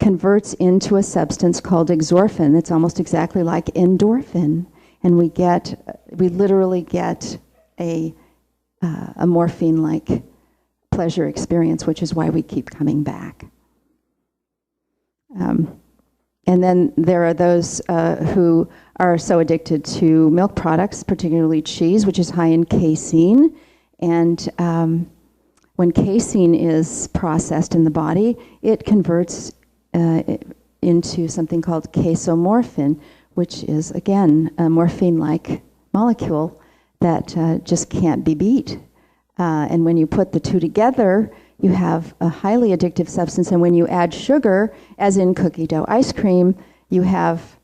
converts into a substance called exorphin. It's almost exactly like endorphin. And we literally get a morphine-like pleasure experience, which is why we keep coming back. And then there are those who are so addicted to milk products, particularly cheese, which is high in casein. And when casein is processed in the body, it converts into something called casomorphin, which is, again, a morphine-like molecule that just can't be beat. And when you put the two together, you have a highly addictive substance. And when you add sugar, as in cookie dough ice cream, you have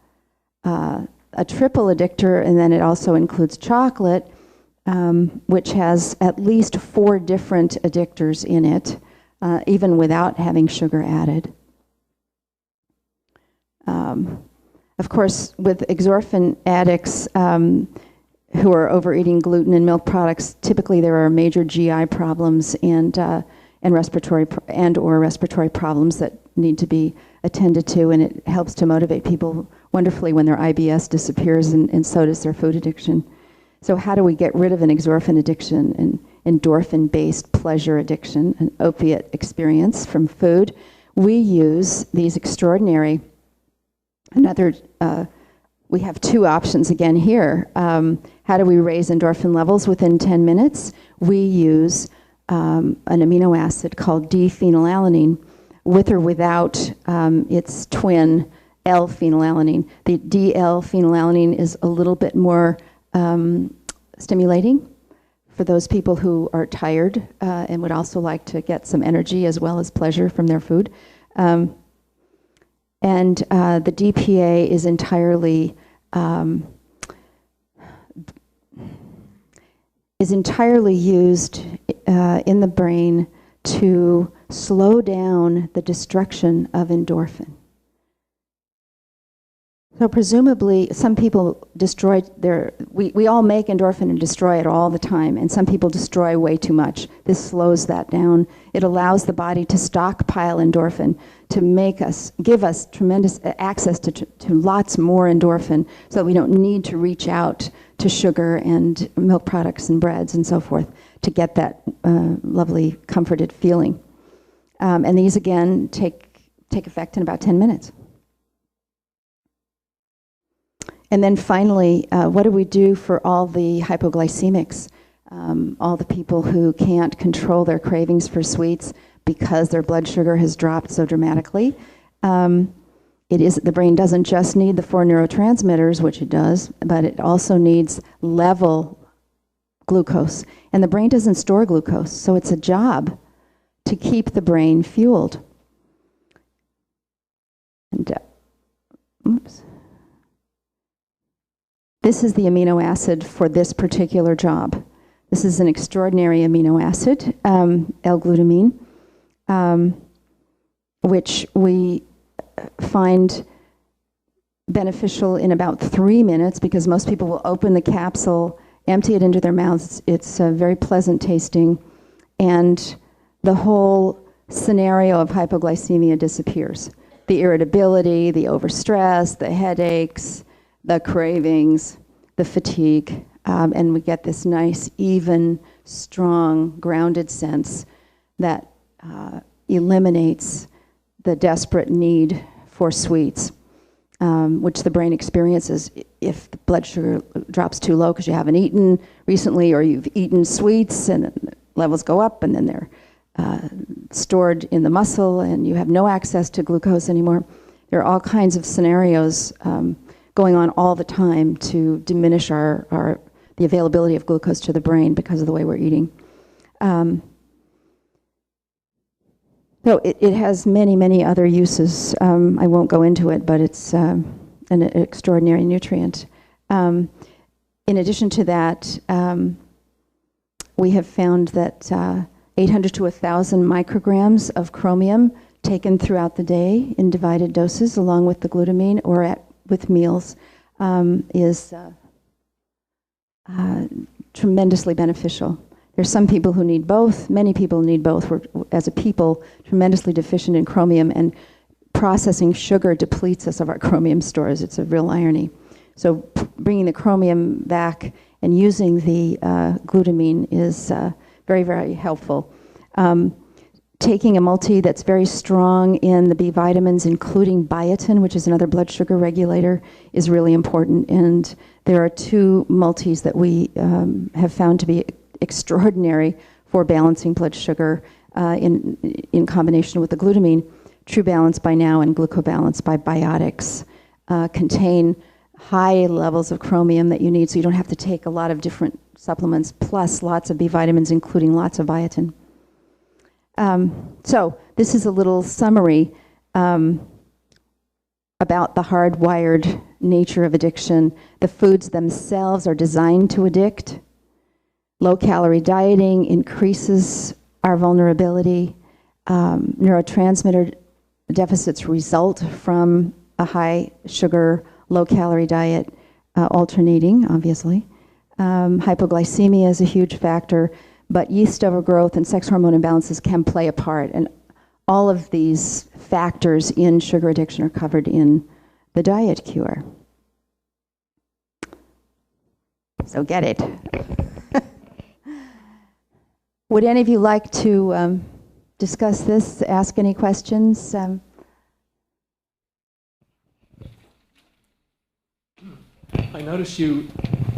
a triple addictor, and then it also includes chocolate, which has at least 4 different addictors in it, even without having sugar added. Of course, with exorphin addicts who are overeating gluten and milk products, typically there are major GI problems and respiratory or respiratory problems that need to be attended to, and it helps to motivate people wonderfully when their IBS disappears, and so does their food addiction. So how do we get rid of an exorphin addiction, an endorphin-based pleasure addiction, an opiate experience from food? We use these extraordinary, we have 2 options again here. How do we raise endorphin levels within 10 minutes? We use an amino acid called D-phenylalanine, with or without its twin L-phenylalanine. The D-L-phenylalanine is a little bit more stimulating for those people who are tired and would also like to get some energy as well as pleasure from their food. And the DPA is entirely used in the brain to slow down the destruction of endorphin. So presumably, some people destroy we all make endorphin and destroy it all the time, and some people destroy way too much. This slows that down. It allows the body to stockpile endorphin, to give us tremendous access to lots more endorphin, so that we don't need to reach out to sugar and milk products and breads and so forth to get that lovely comforted feeling. And these, again, take effect in about 10 minutes. And then finally, what do we do for all the hypoglycemics, all the people who can't control their cravings for sweets because their blood sugar has dropped so dramatically? The brain doesn't just need the 4 neurotransmitters, which it does, but it also needs level glucose. And the brain doesn't store glucose, so it's a job to keep the brain fueled. And, oops. This is the amino acid for this particular job. This is an extraordinary amino acid, L-glutamine, which we find beneficial in about 3 minutes, because most people will open the capsule, empty it into their mouths. It's very pleasant tasting, and the whole scenario of hypoglycemia disappears. The irritability, the overstress, the headaches, the cravings, the fatigue, and we get this nice, even, strong, grounded sense that eliminates the desperate need for sweets, which the brain experiences if the blood sugar drops too low because you haven't eaten recently, or you've eaten sweets and levels go up, and then they're stored in the muscle and you have no access to glucose anymore. There are all kinds of scenarios going on all the time to diminish the availability of glucose to the brain because of the way we're eating. So it has many, many other uses. I won't go into it, but it's an extraordinary nutrient. In addition to that, we have found that 800 to 1,000 micrograms of chromium taken throughout the day in divided doses, along with the glutamine or with meals, is tremendously beneficial. There's some people who need both. Many people need both. We're, as a people, tremendously deficient in chromium, and processing sugar depletes us of our chromium stores. It's a real irony. So bringing the chromium back and using the glutamine is very, very helpful. Taking a multi that's very strong in the B vitamins, including biotin, which is another blood sugar regulator, is really important. And there are 2 multis that we have found to be extraordinary for balancing blood sugar in combination with the glutamine. True Balance by Now and Glucobalance by Biotics contain high levels of chromium that you need, so you don't have to take a lot of different supplements, plus lots of B vitamins, including lots of biotin. So this is a little summary about the hardwired nature of addiction. The foods themselves are designed to addict. Low-calorie dieting increases our vulnerability. Neurotransmitter deficits result from a high sugar, low-calorie diet, alternating, obviously. Hypoglycemia is a huge factor, but yeast overgrowth and sex hormone imbalances can play a part. And all of these factors in sugar addiction are covered in the diet cure. So get it. Would any of you like to discuss this, ask any questions? I noticed you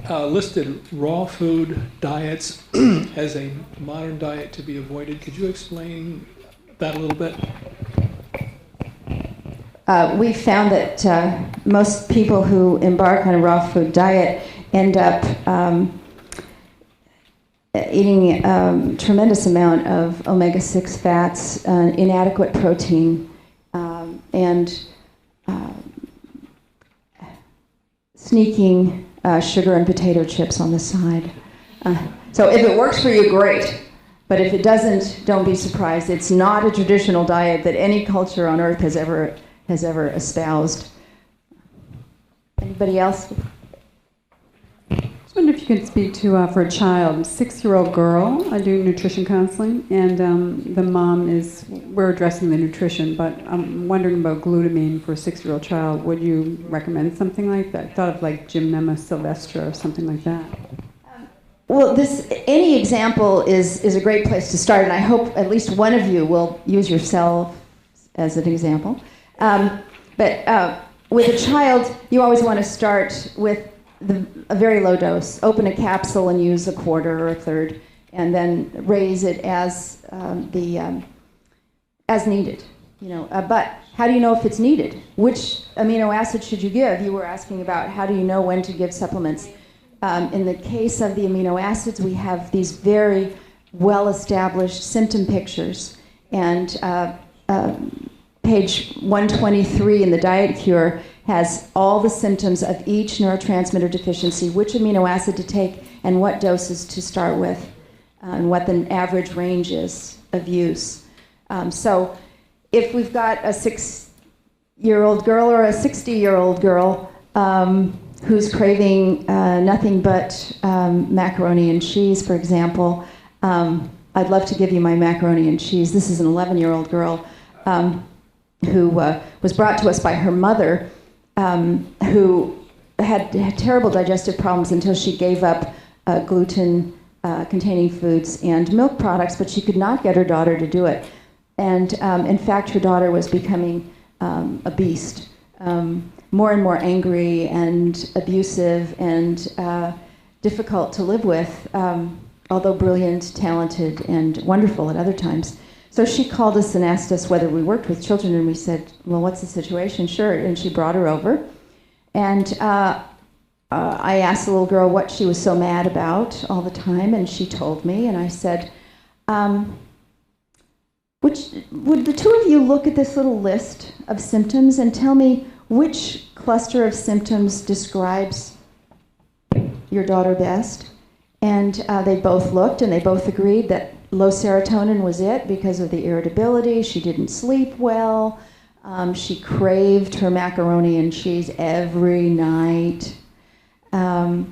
listed raw food diets as a modern diet to be avoided. Could you explain that a little bit? We found that most people who embark on a raw food diet end up eating a tremendous amount of omega-6 fats, inadequate protein, and sneaking sugar and potato chips on the side. So if it works for you, great. But if it doesn't, don't be surprised. It's not a traditional diet that any culture on earth has ever espoused. Anybody else? I was wondering if you could speak to, for a child, 6-year-old girl. I do nutrition counseling, and the mom we're addressing the nutrition, but I'm wondering about glutamine for a 6-year-old child. Would you recommend something like that? I thought of like Gymnema sylvestra or something like that. Well, any example is a great place to start, and I hope at least one of you will use yourself as an example. But with a child, you always want to start with a very low dose. Open a capsule and use a quarter or a third, and then raise it as needed. But how do you know if it's needed? Which amino acid should you give? You were asking about how do you know when to give supplements. In the case of the amino acids, we have these very well-established symptom pictures. And page 123 in the Diet Cure has all the symptoms of each neurotransmitter deficiency, which amino acid to take, and what doses to start with, and what the average range is of use. So if we've got a 6-year-old girl or a 60-year-old girl who's craving nothing but macaroni and cheese, for example, I'd love to give you my macaroni and cheese. This is an 11-year-old girl who was brought to us by her mother, who had terrible digestive problems until she gave up gluten-containing foods and milk products, but she could not get her daughter to do it. And in fact, her daughter was becoming a beast, more and more angry and abusive and difficult to live with, although brilliant, talented, and wonderful at other times. So she called us and asked us whether we worked with children, and we said, well, what's the situation? Sure. And she brought her over. And I asked the little girl what she was so mad about all the time, and she told me, and I said, would the two of you look at this little list of symptoms and tell me which cluster of symptoms describes your daughter best? And they both looked, and they both agreed that low serotonin was it because of the irritability. She didn't sleep well. She craved her macaroni and cheese every night. And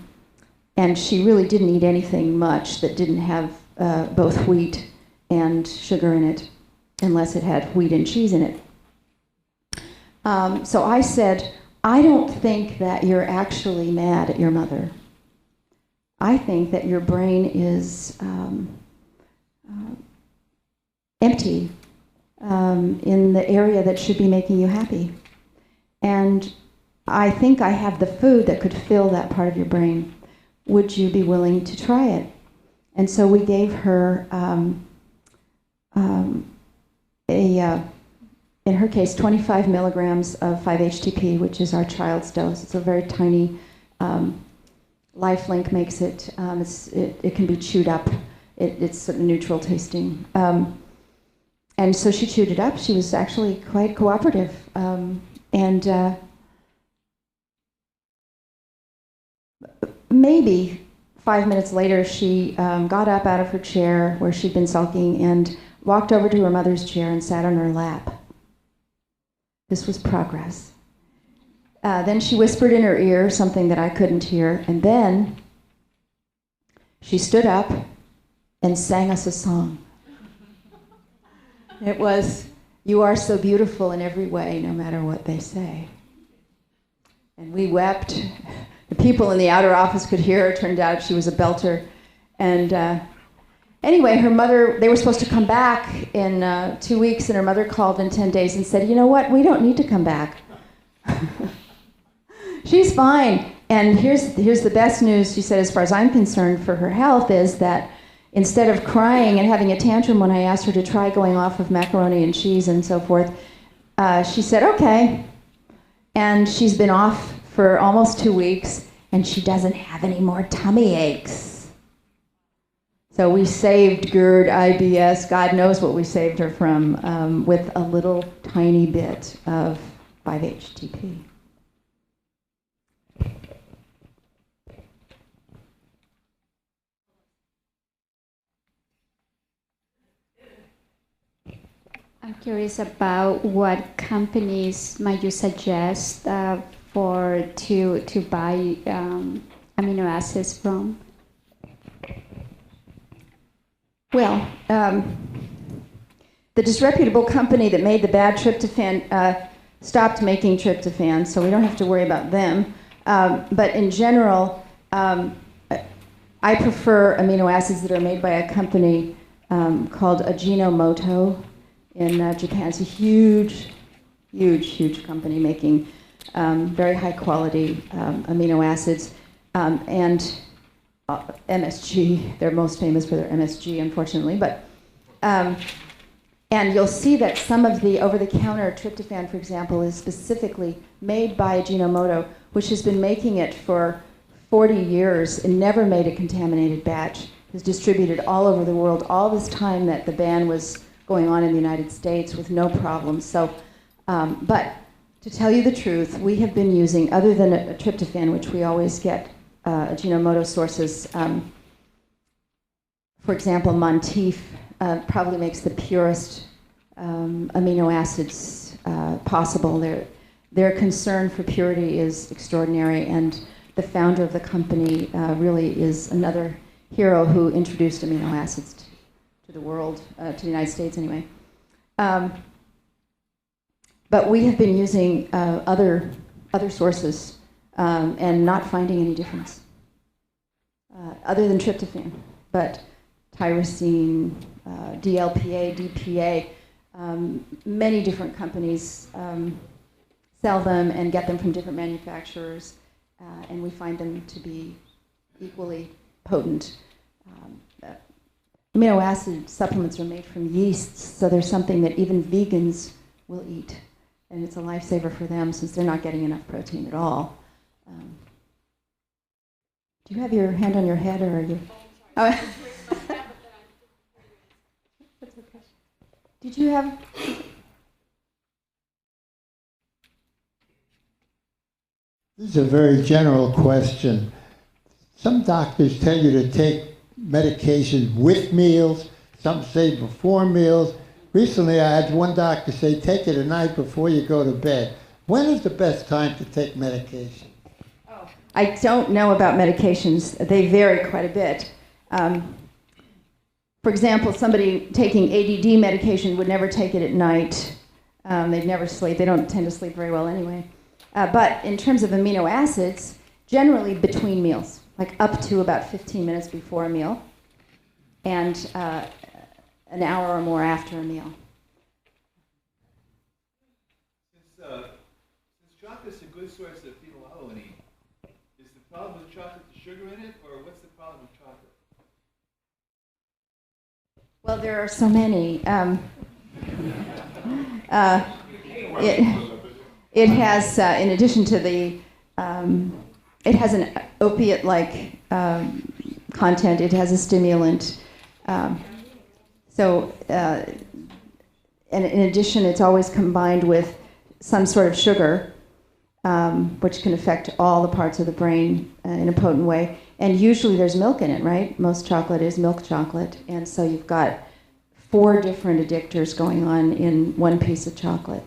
she really didn't eat anything much that didn't have both wheat and sugar in it, unless it had wheat and cheese in it. So I said, I don't think that you're actually mad at your mother. I think that your brain is empty in the area that should be making you happy. And I think I have the food that could fill that part of your brain. Would you be willing to try it? And so we gave her in her case, 25 milligrams of 5-HTP, which is our child's dose. It's a very tiny, LifeLink makes it, it can be chewed up. It's sort of neutral tasting. And so she chewed it up. She was actually quite cooperative. Maybe 5 minutes later, she got up out of her chair where she'd been sulking and walked over to her mother's chair and sat on her lap. This was progress. Then she whispered in her ear something that I couldn't hear, and then she stood up and sang us a song. It was, "You are so beautiful in every way, no matter what they say." And we wept. The people in the outer office could hear her. It turned out she was a belter. And anyway, her mother, they were supposed to come back in 2 weeks, and her mother called in 10 days and said, "You know what, we don't need to come back. She's fine." And here's the best news, she said, as far as I'm concerned, for her health, is that instead of crying and having a tantrum when I asked her to try going off of macaroni and cheese and so forth, she said, "Okay." And she's been off for almost 2 weeks, and she doesn't have any more tummy aches. So we saved GERD, IBS, God knows what we saved her from, with a little tiny bit of 5-HTP. I'm curious about what companies might you suggest to buy amino acids from? Well, the disreputable company that made the bad tryptophan stopped making tryptophan, so we don't have to worry about them. But in general, I prefer amino acids that are made by a company called Ajinomoto in Japan. It's a huge, huge, huge company making very high quality amino acids. And MSG, they're most famous for their MSG, unfortunately. But and you'll see that some of the over-the-counter tryptophan, for example, is specifically made by Ajinomoto, which has been making it for 40 years and never made a contaminated batch. Is distributed all over the world all this time that the ban was going on in the United States with no problem. So, but to tell you the truth, we have been using, other than a tryptophan, which we always get Ajinomoto sources. For example, Monteith probably makes the purest amino acids possible. Their concern for purity is extraordinary, and the founder of the company really is another hero who introduced amino acids to the world, to the United States anyway. But we have been using other sources and not finding any difference, other than tryptophan. But tyrosine, DLPA, DPA, many different companies sell them and get them from different manufacturers, and we find them to be equally potent. Amino acid supplements are made from yeasts, so there's something that even vegans will eat, and it's a lifesaver for them since they're not getting enough protein at all. Do you have your hand on your head, or are you? Oh. That's okay. Did you have? This is a very general question. Some doctors tell you to take medications with meals, some say before meals. Recently I had one doctor say take it at night before you go to bed. When is the best time to take medication? Oh, I don't know about medications. They vary quite a bit. For example, somebody taking ADD medication would never take it at night. They'd never sleep. They don't tend to sleep very well anyway. But in terms of amino acids, generally between meals, like up to about 15 minutes before a meal, and an hour or more after a meal. Since chocolate's a good source of phenylalanine, is the problem with chocolate the sugar in it, or what's the problem with chocolate? Well, there are so many. It has, in addition to the, it has an opiate-like content. It has a stimulant. And in addition, it's always combined with some sort of sugar, which can affect all the parts of the brain in a potent way. And usually there's milk in it, right? Most chocolate is milk chocolate. And so you've got 4 different addictors going on in one piece of chocolate.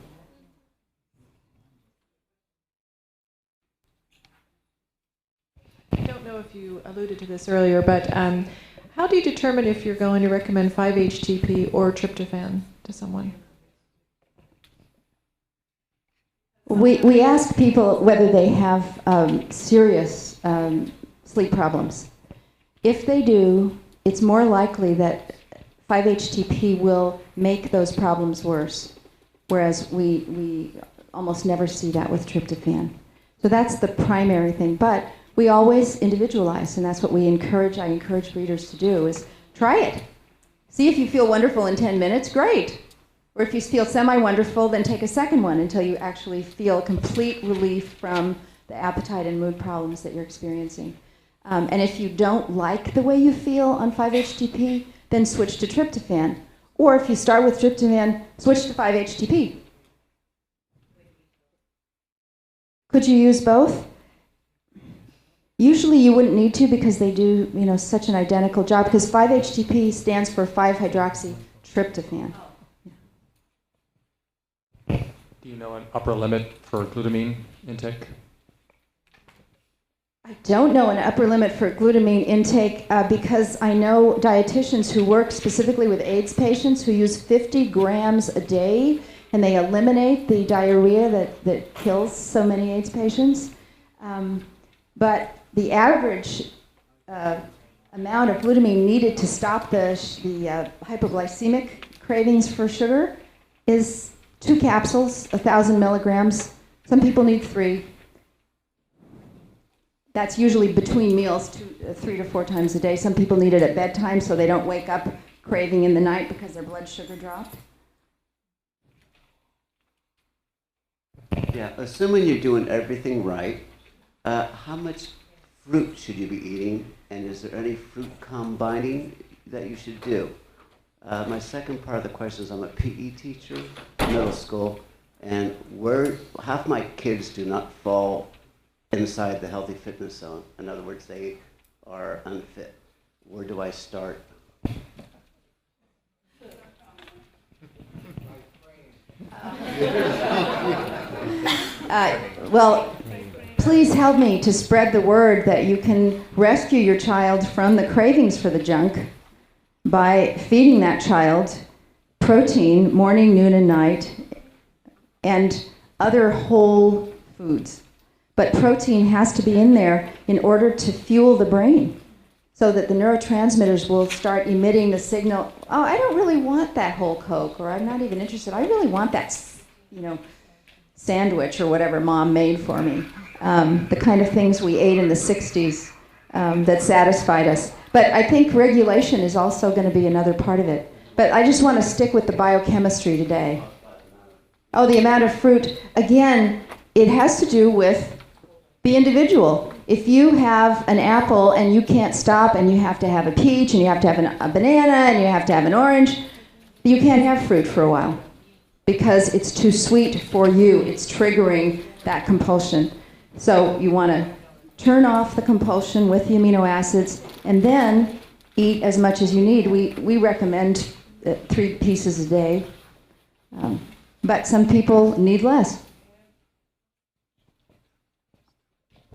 I don't know if you alluded to this earlier, but how do you determine if you're going to recommend 5-HTP or tryptophan to someone? We ask people whether they have serious sleep problems. If they do, it's more likely that 5-HTP will make those problems worse, whereas we almost never see that with tryptophan. So that's the primary thing. But we always individualize, and that's what I encourage breeders to do, is try it. See if you feel wonderful in 10 minutes, great. Or if you feel semi-wonderful, then take a second one until you actually feel complete relief from the appetite and mood problems that you're experiencing. And if you don't like the way you feel on 5-HTP, then switch to tryptophan. Or if you start with tryptophan, switch to 5-HTP. Could you use both? Usually you wouldn't need to because they do, such an identical job, because 5-HTP stands for 5-hydroxytryptophan. Do you know an upper limit for glutamine intake? I don't know an upper limit for glutamine intake because I know dietitians who work specifically with AIDS patients who use 50 grams a day, and they eliminate the diarrhea that kills so many AIDS patients. But the average amount of glutamine needed to stop the hypoglycemic cravings for sugar is 2 capsules, 1,000 milligrams. Some people need 3. That's usually between meals, 3 to 4 times a day. Some people need it at bedtime so they don't wake up craving in the night because their blood sugar dropped. Yeah, assuming you're doing everything right, how much fruit should you be eating, and is there any fruit combining that you should do? My second part of the question is I'm a PE teacher, middle school, and half my kids do not fall inside the healthy fitness zone. In other words, they are unfit. Where do I start? Well, please help me to spread the word that you can rescue your child from the cravings for the junk by feeding that child protein morning, noon, and night, and other whole foods. But protein has to be in there in order to fuel the brain so that the neurotransmitters will start emitting the signal, oh, I don't really want that whole Coke, or I'm not even interested. I really want that, sandwich or whatever mom made for me. The kind of things we ate in the 60s that satisfied us. But I think regulation is also going to be another part of it. But I just want to stick with the biochemistry today. Oh, the amount of fruit. Again, it has to do with the individual. If you have an apple and you can't stop and you have to have a peach and you have to have a banana and you have to have an orange, you can't have fruit for a while because it's too sweet for you. It's triggering that compulsion. So you want to turn off the compulsion with the amino acids and then eat as much as you need. We recommend 3 pieces a day, but some people need less.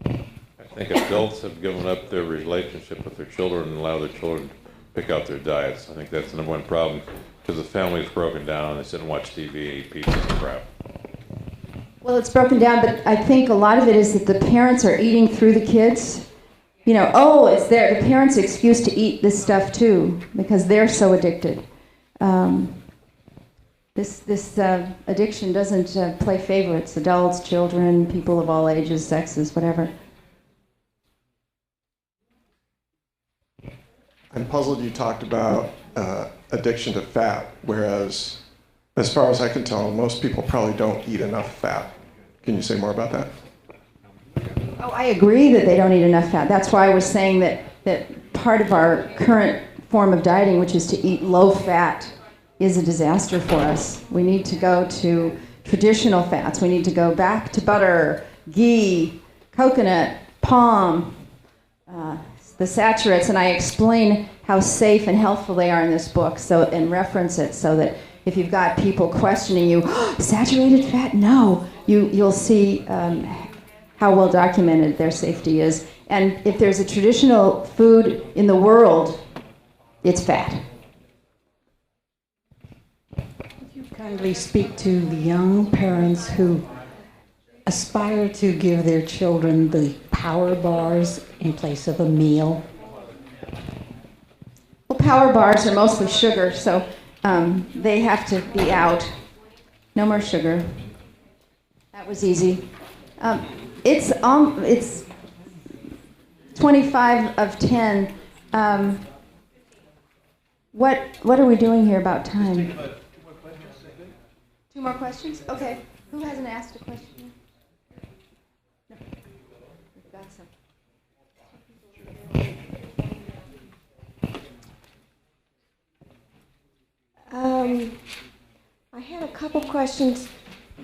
I think adults have given up their relationship with their children and allow their children to pick out their diets. I think that's the #1 problem because the family's broken down and they sit and watch TV and eat pizza and crap. Well, it's broken down, but I think a lot of it is that the parents are eating through the kids. It's the parents' excuse to eat this stuff too because they're so addicted. This addiction doesn't play favorites. Adults, children, people of all ages, sexes, whatever. I'm puzzled you talked about addiction to fat, whereas, as far as I can tell, most people probably don't eat enough fat. Can you say more about that? Oh, I agree that they don't eat enough fat. That's why I was saying that part of our current form of dieting, which is to eat low fat, is a disaster for us. We need to go to traditional fats. We need to go back to butter, ghee, coconut, palm, the saturates, and I explain how safe and healthful they are in this book, and reference it so that if you've got people questioning you, saturated fat? No. You'll see how well documented their safety is. And if there's a traditional food in the world, it's fat. Could you kindly speak to the young parents who aspire to give their children the power bars in place of a meal? Well, power bars are mostly sugar, so they have to be out. No more sugar. That was easy. It's 25 of 10. What are we doing here about time? 2 more questions? Okay. Who hasn't asked a question? No. We've got some. I had a couple questions.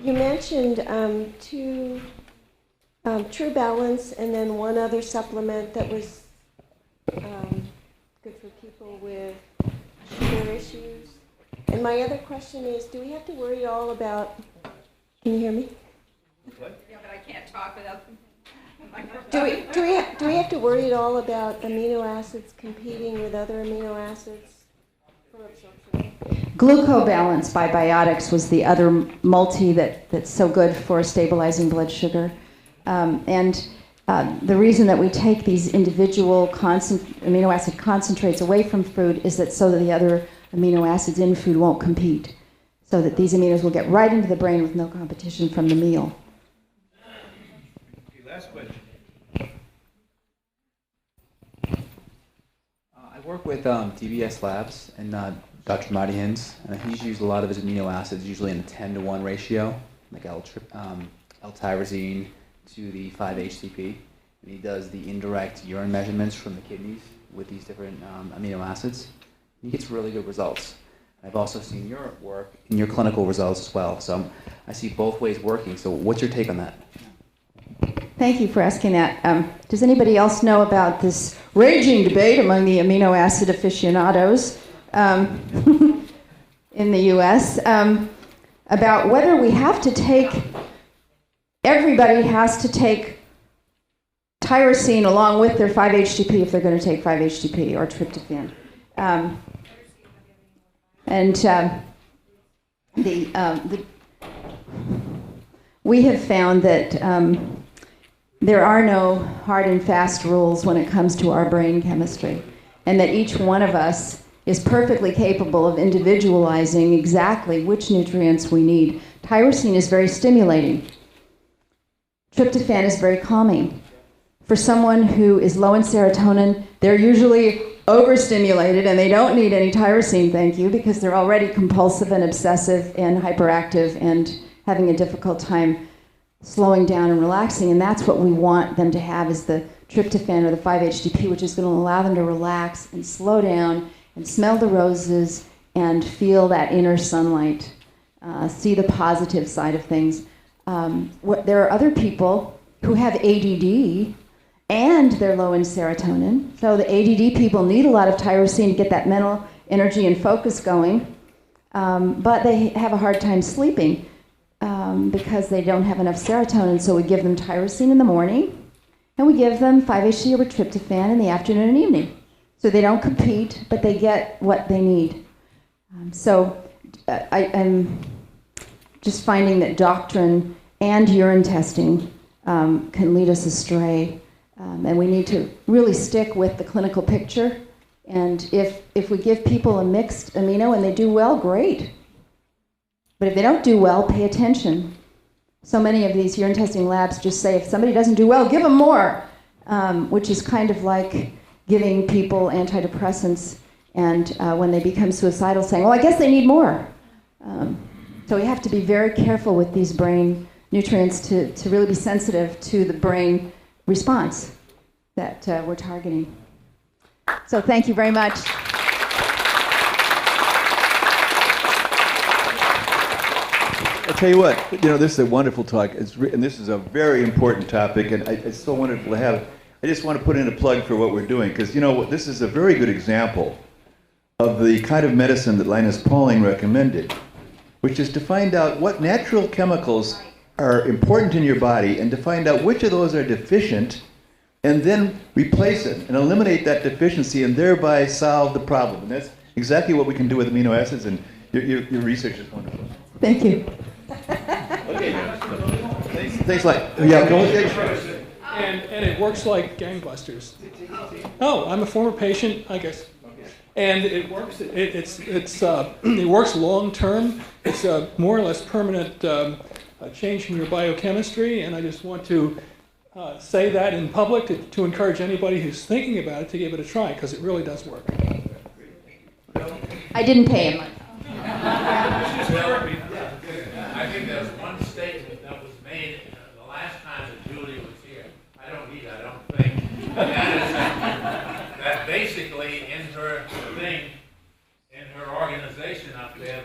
You mentioned True Balance and then one other supplement that was good for people with sugar issues. And my other question is, do we have to worry all about, can you hear me? What? Yeah, but I can't talk without them. Do we have to worry at all about amino acids competing with other amino acids for absorption? Glucobalance by Biotics was the other multi that's so good for stabilizing blood sugar. The reason that we take these individual amino acid concentrates away from food is that so that the other amino acids in food won't compete, so that these aminos will get right into the brain with no competition from the meal. Okay, last question. I work with DBS Labs and Dr. Marty Hins, and he's used a lot of his amino acids, usually in a 10-to-1 ratio, like L-tyrosine to the 5-HTP. And he does the indirect urine measurements from the kidneys with these different amino acids. He gets really good results. I've also seen your work in your clinical results as well. So I see both ways working. So what's your take on that? Thank you for asking that. Does anybody else know about this raging debate among the amino acid aficionados in the U.S. About whether we have to take, everybody has to take tyrosine along with their 5-HTP if they're going to take 5-HTP or tryptophan. We have found that there are no hard and fast rules when it comes to our brain chemistry, and that each one of us is perfectly capable of individualizing exactly which nutrients we need. Tyrosine is very stimulating. Tryptophan is very calming. For someone who is low in serotonin, they're usually overstimulated and they don't need any tyrosine, thank you, because they're already compulsive and obsessive and hyperactive and having a difficult time slowing down and relaxing. And that's what we want them to have, is the tryptophan or the 5-HTP, which is going to allow them to relax and slow down and smell the roses and feel that inner sunlight, see the positive side of things. There are other people who have ADD and they're low in serotonin. So the ADD people need a lot of tyrosine to get that mental energy and focus going, but they have a hard time sleeping because they don't have enough serotonin. So we give them tyrosine in the morning, and we give them 5-HT or tryptophan in the afternoon and evening. So they don't compete, but they get what they need. I'm just finding that doctrine and urine testing can lead us astray. And we need to really stick with the clinical picture. And if we give people a mixed amino and they do well, great. But if they don't do well, pay attention. So many of these urine testing labs just say, if somebody doesn't do well, give them more, which is kind of like giving people antidepressants and when they become suicidal saying, well, I guess they need more. So we have to be very careful with these brain nutrients to really be sensitive to the brain response that we're targeting. So thank you very much. I'll tell you what, this is a wonderful talk, and this is a very important topic, and it's so wonderful to have. I just want to put in a plug for what we're doing, because this is a very good example of the kind of medicine that Linus Pauling recommended, which is to find out what natural chemicals are important in your body and to find out which of those are deficient and then replace it and eliminate that deficiency and thereby solve the problem. And that's exactly what we can do with amino acids, and your research is wonderful. Thank you. Okay. Thanks a lot. Yeah, go ahead. And it works like gangbusters. Oh, I'm a former patient, I guess. And it works. It works long term. It's a more or less permanent change in your biochemistry. And I just want to say that in public to encourage anybody who's thinking about it to give it a try, because it really does work. I didn't pay him. I think there's one statement that was made the last time that Julie was here. I don't think. That is that basically in her thing, in her organization up there,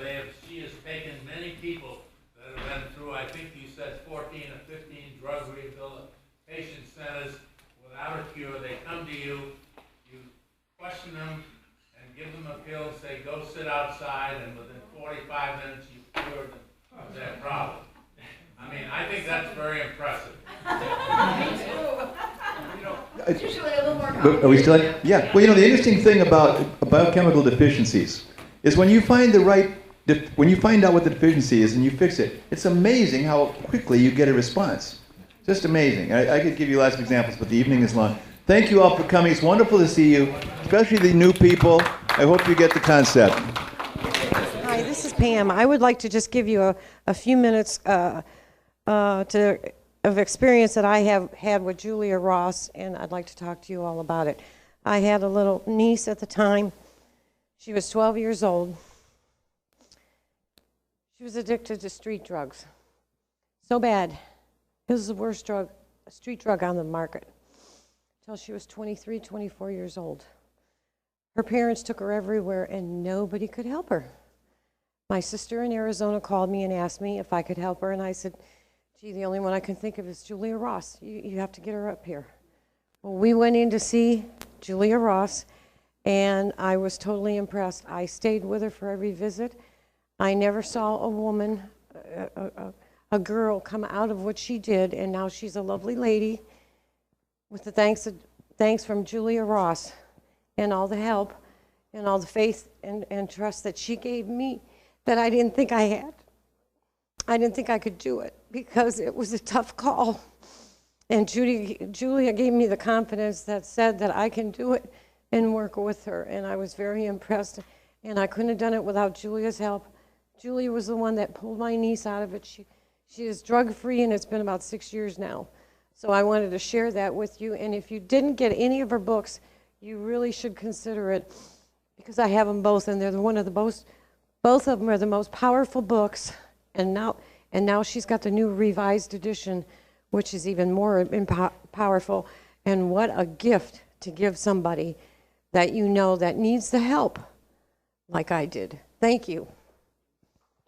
she has taken many people that have been through, I think you said 14 or 15 drug rehabilitation centers without a cure. They come to you, you question them, and give them a pill, say, go sit outside, and within 45 minutes you've cured their problem. I mean, I think that's very impressive. It's usually a little more complicated. Are we still? Yeah. Well, the interesting thing about biochemical deficiencies is when you find when you find out what the deficiency is and you fix it, it's amazing how quickly you get a response. Just amazing. I could give you lots of examples, but the evening is long. Thank you all for coming. It's wonderful to see you, especially the new people. I hope you get the concept. Hi, this is Pam. I would like to just give you a few minutes of experience that I have had with Julia Ross, and I'd like to talk to you all about it. I had a little niece at the time. She was 12 years old. She was addicted to street drugs. So bad. It was the worst street drug on the market. Until she was 23, 24 years old. Her parents took her everywhere, and nobody could help her. My sister in Arizona called me and asked me if I could help her, and I said, gee, the only one I can think of is Julia Ross. You have to get her up here. Well, we went in to see Julia Ross, and I was totally impressed. I stayed with her for every visit. I never saw a woman, a girl, come out of what she did, and now she's a lovely lady with the thanks from Julia Ross and all the help and all the faith and trust that she gave me that I didn't think I had. I didn't think I could do it because it was a tough call. And Julia gave me the confidence that said that I can do it and work with her. And I was very impressed. And I couldn't have done it without Julia's help. Julia was the one that pulled my niece out of it. She is drug-free, and it's been about 6 years now. So I wanted to share that with you. And if you didn't get any of her books, you really should consider it, because I have them both, and they're both of them are the most powerful books. And now she's got the new revised edition, which is even more powerful. And what a gift to give somebody that you know that needs the help, like I did. Thank you.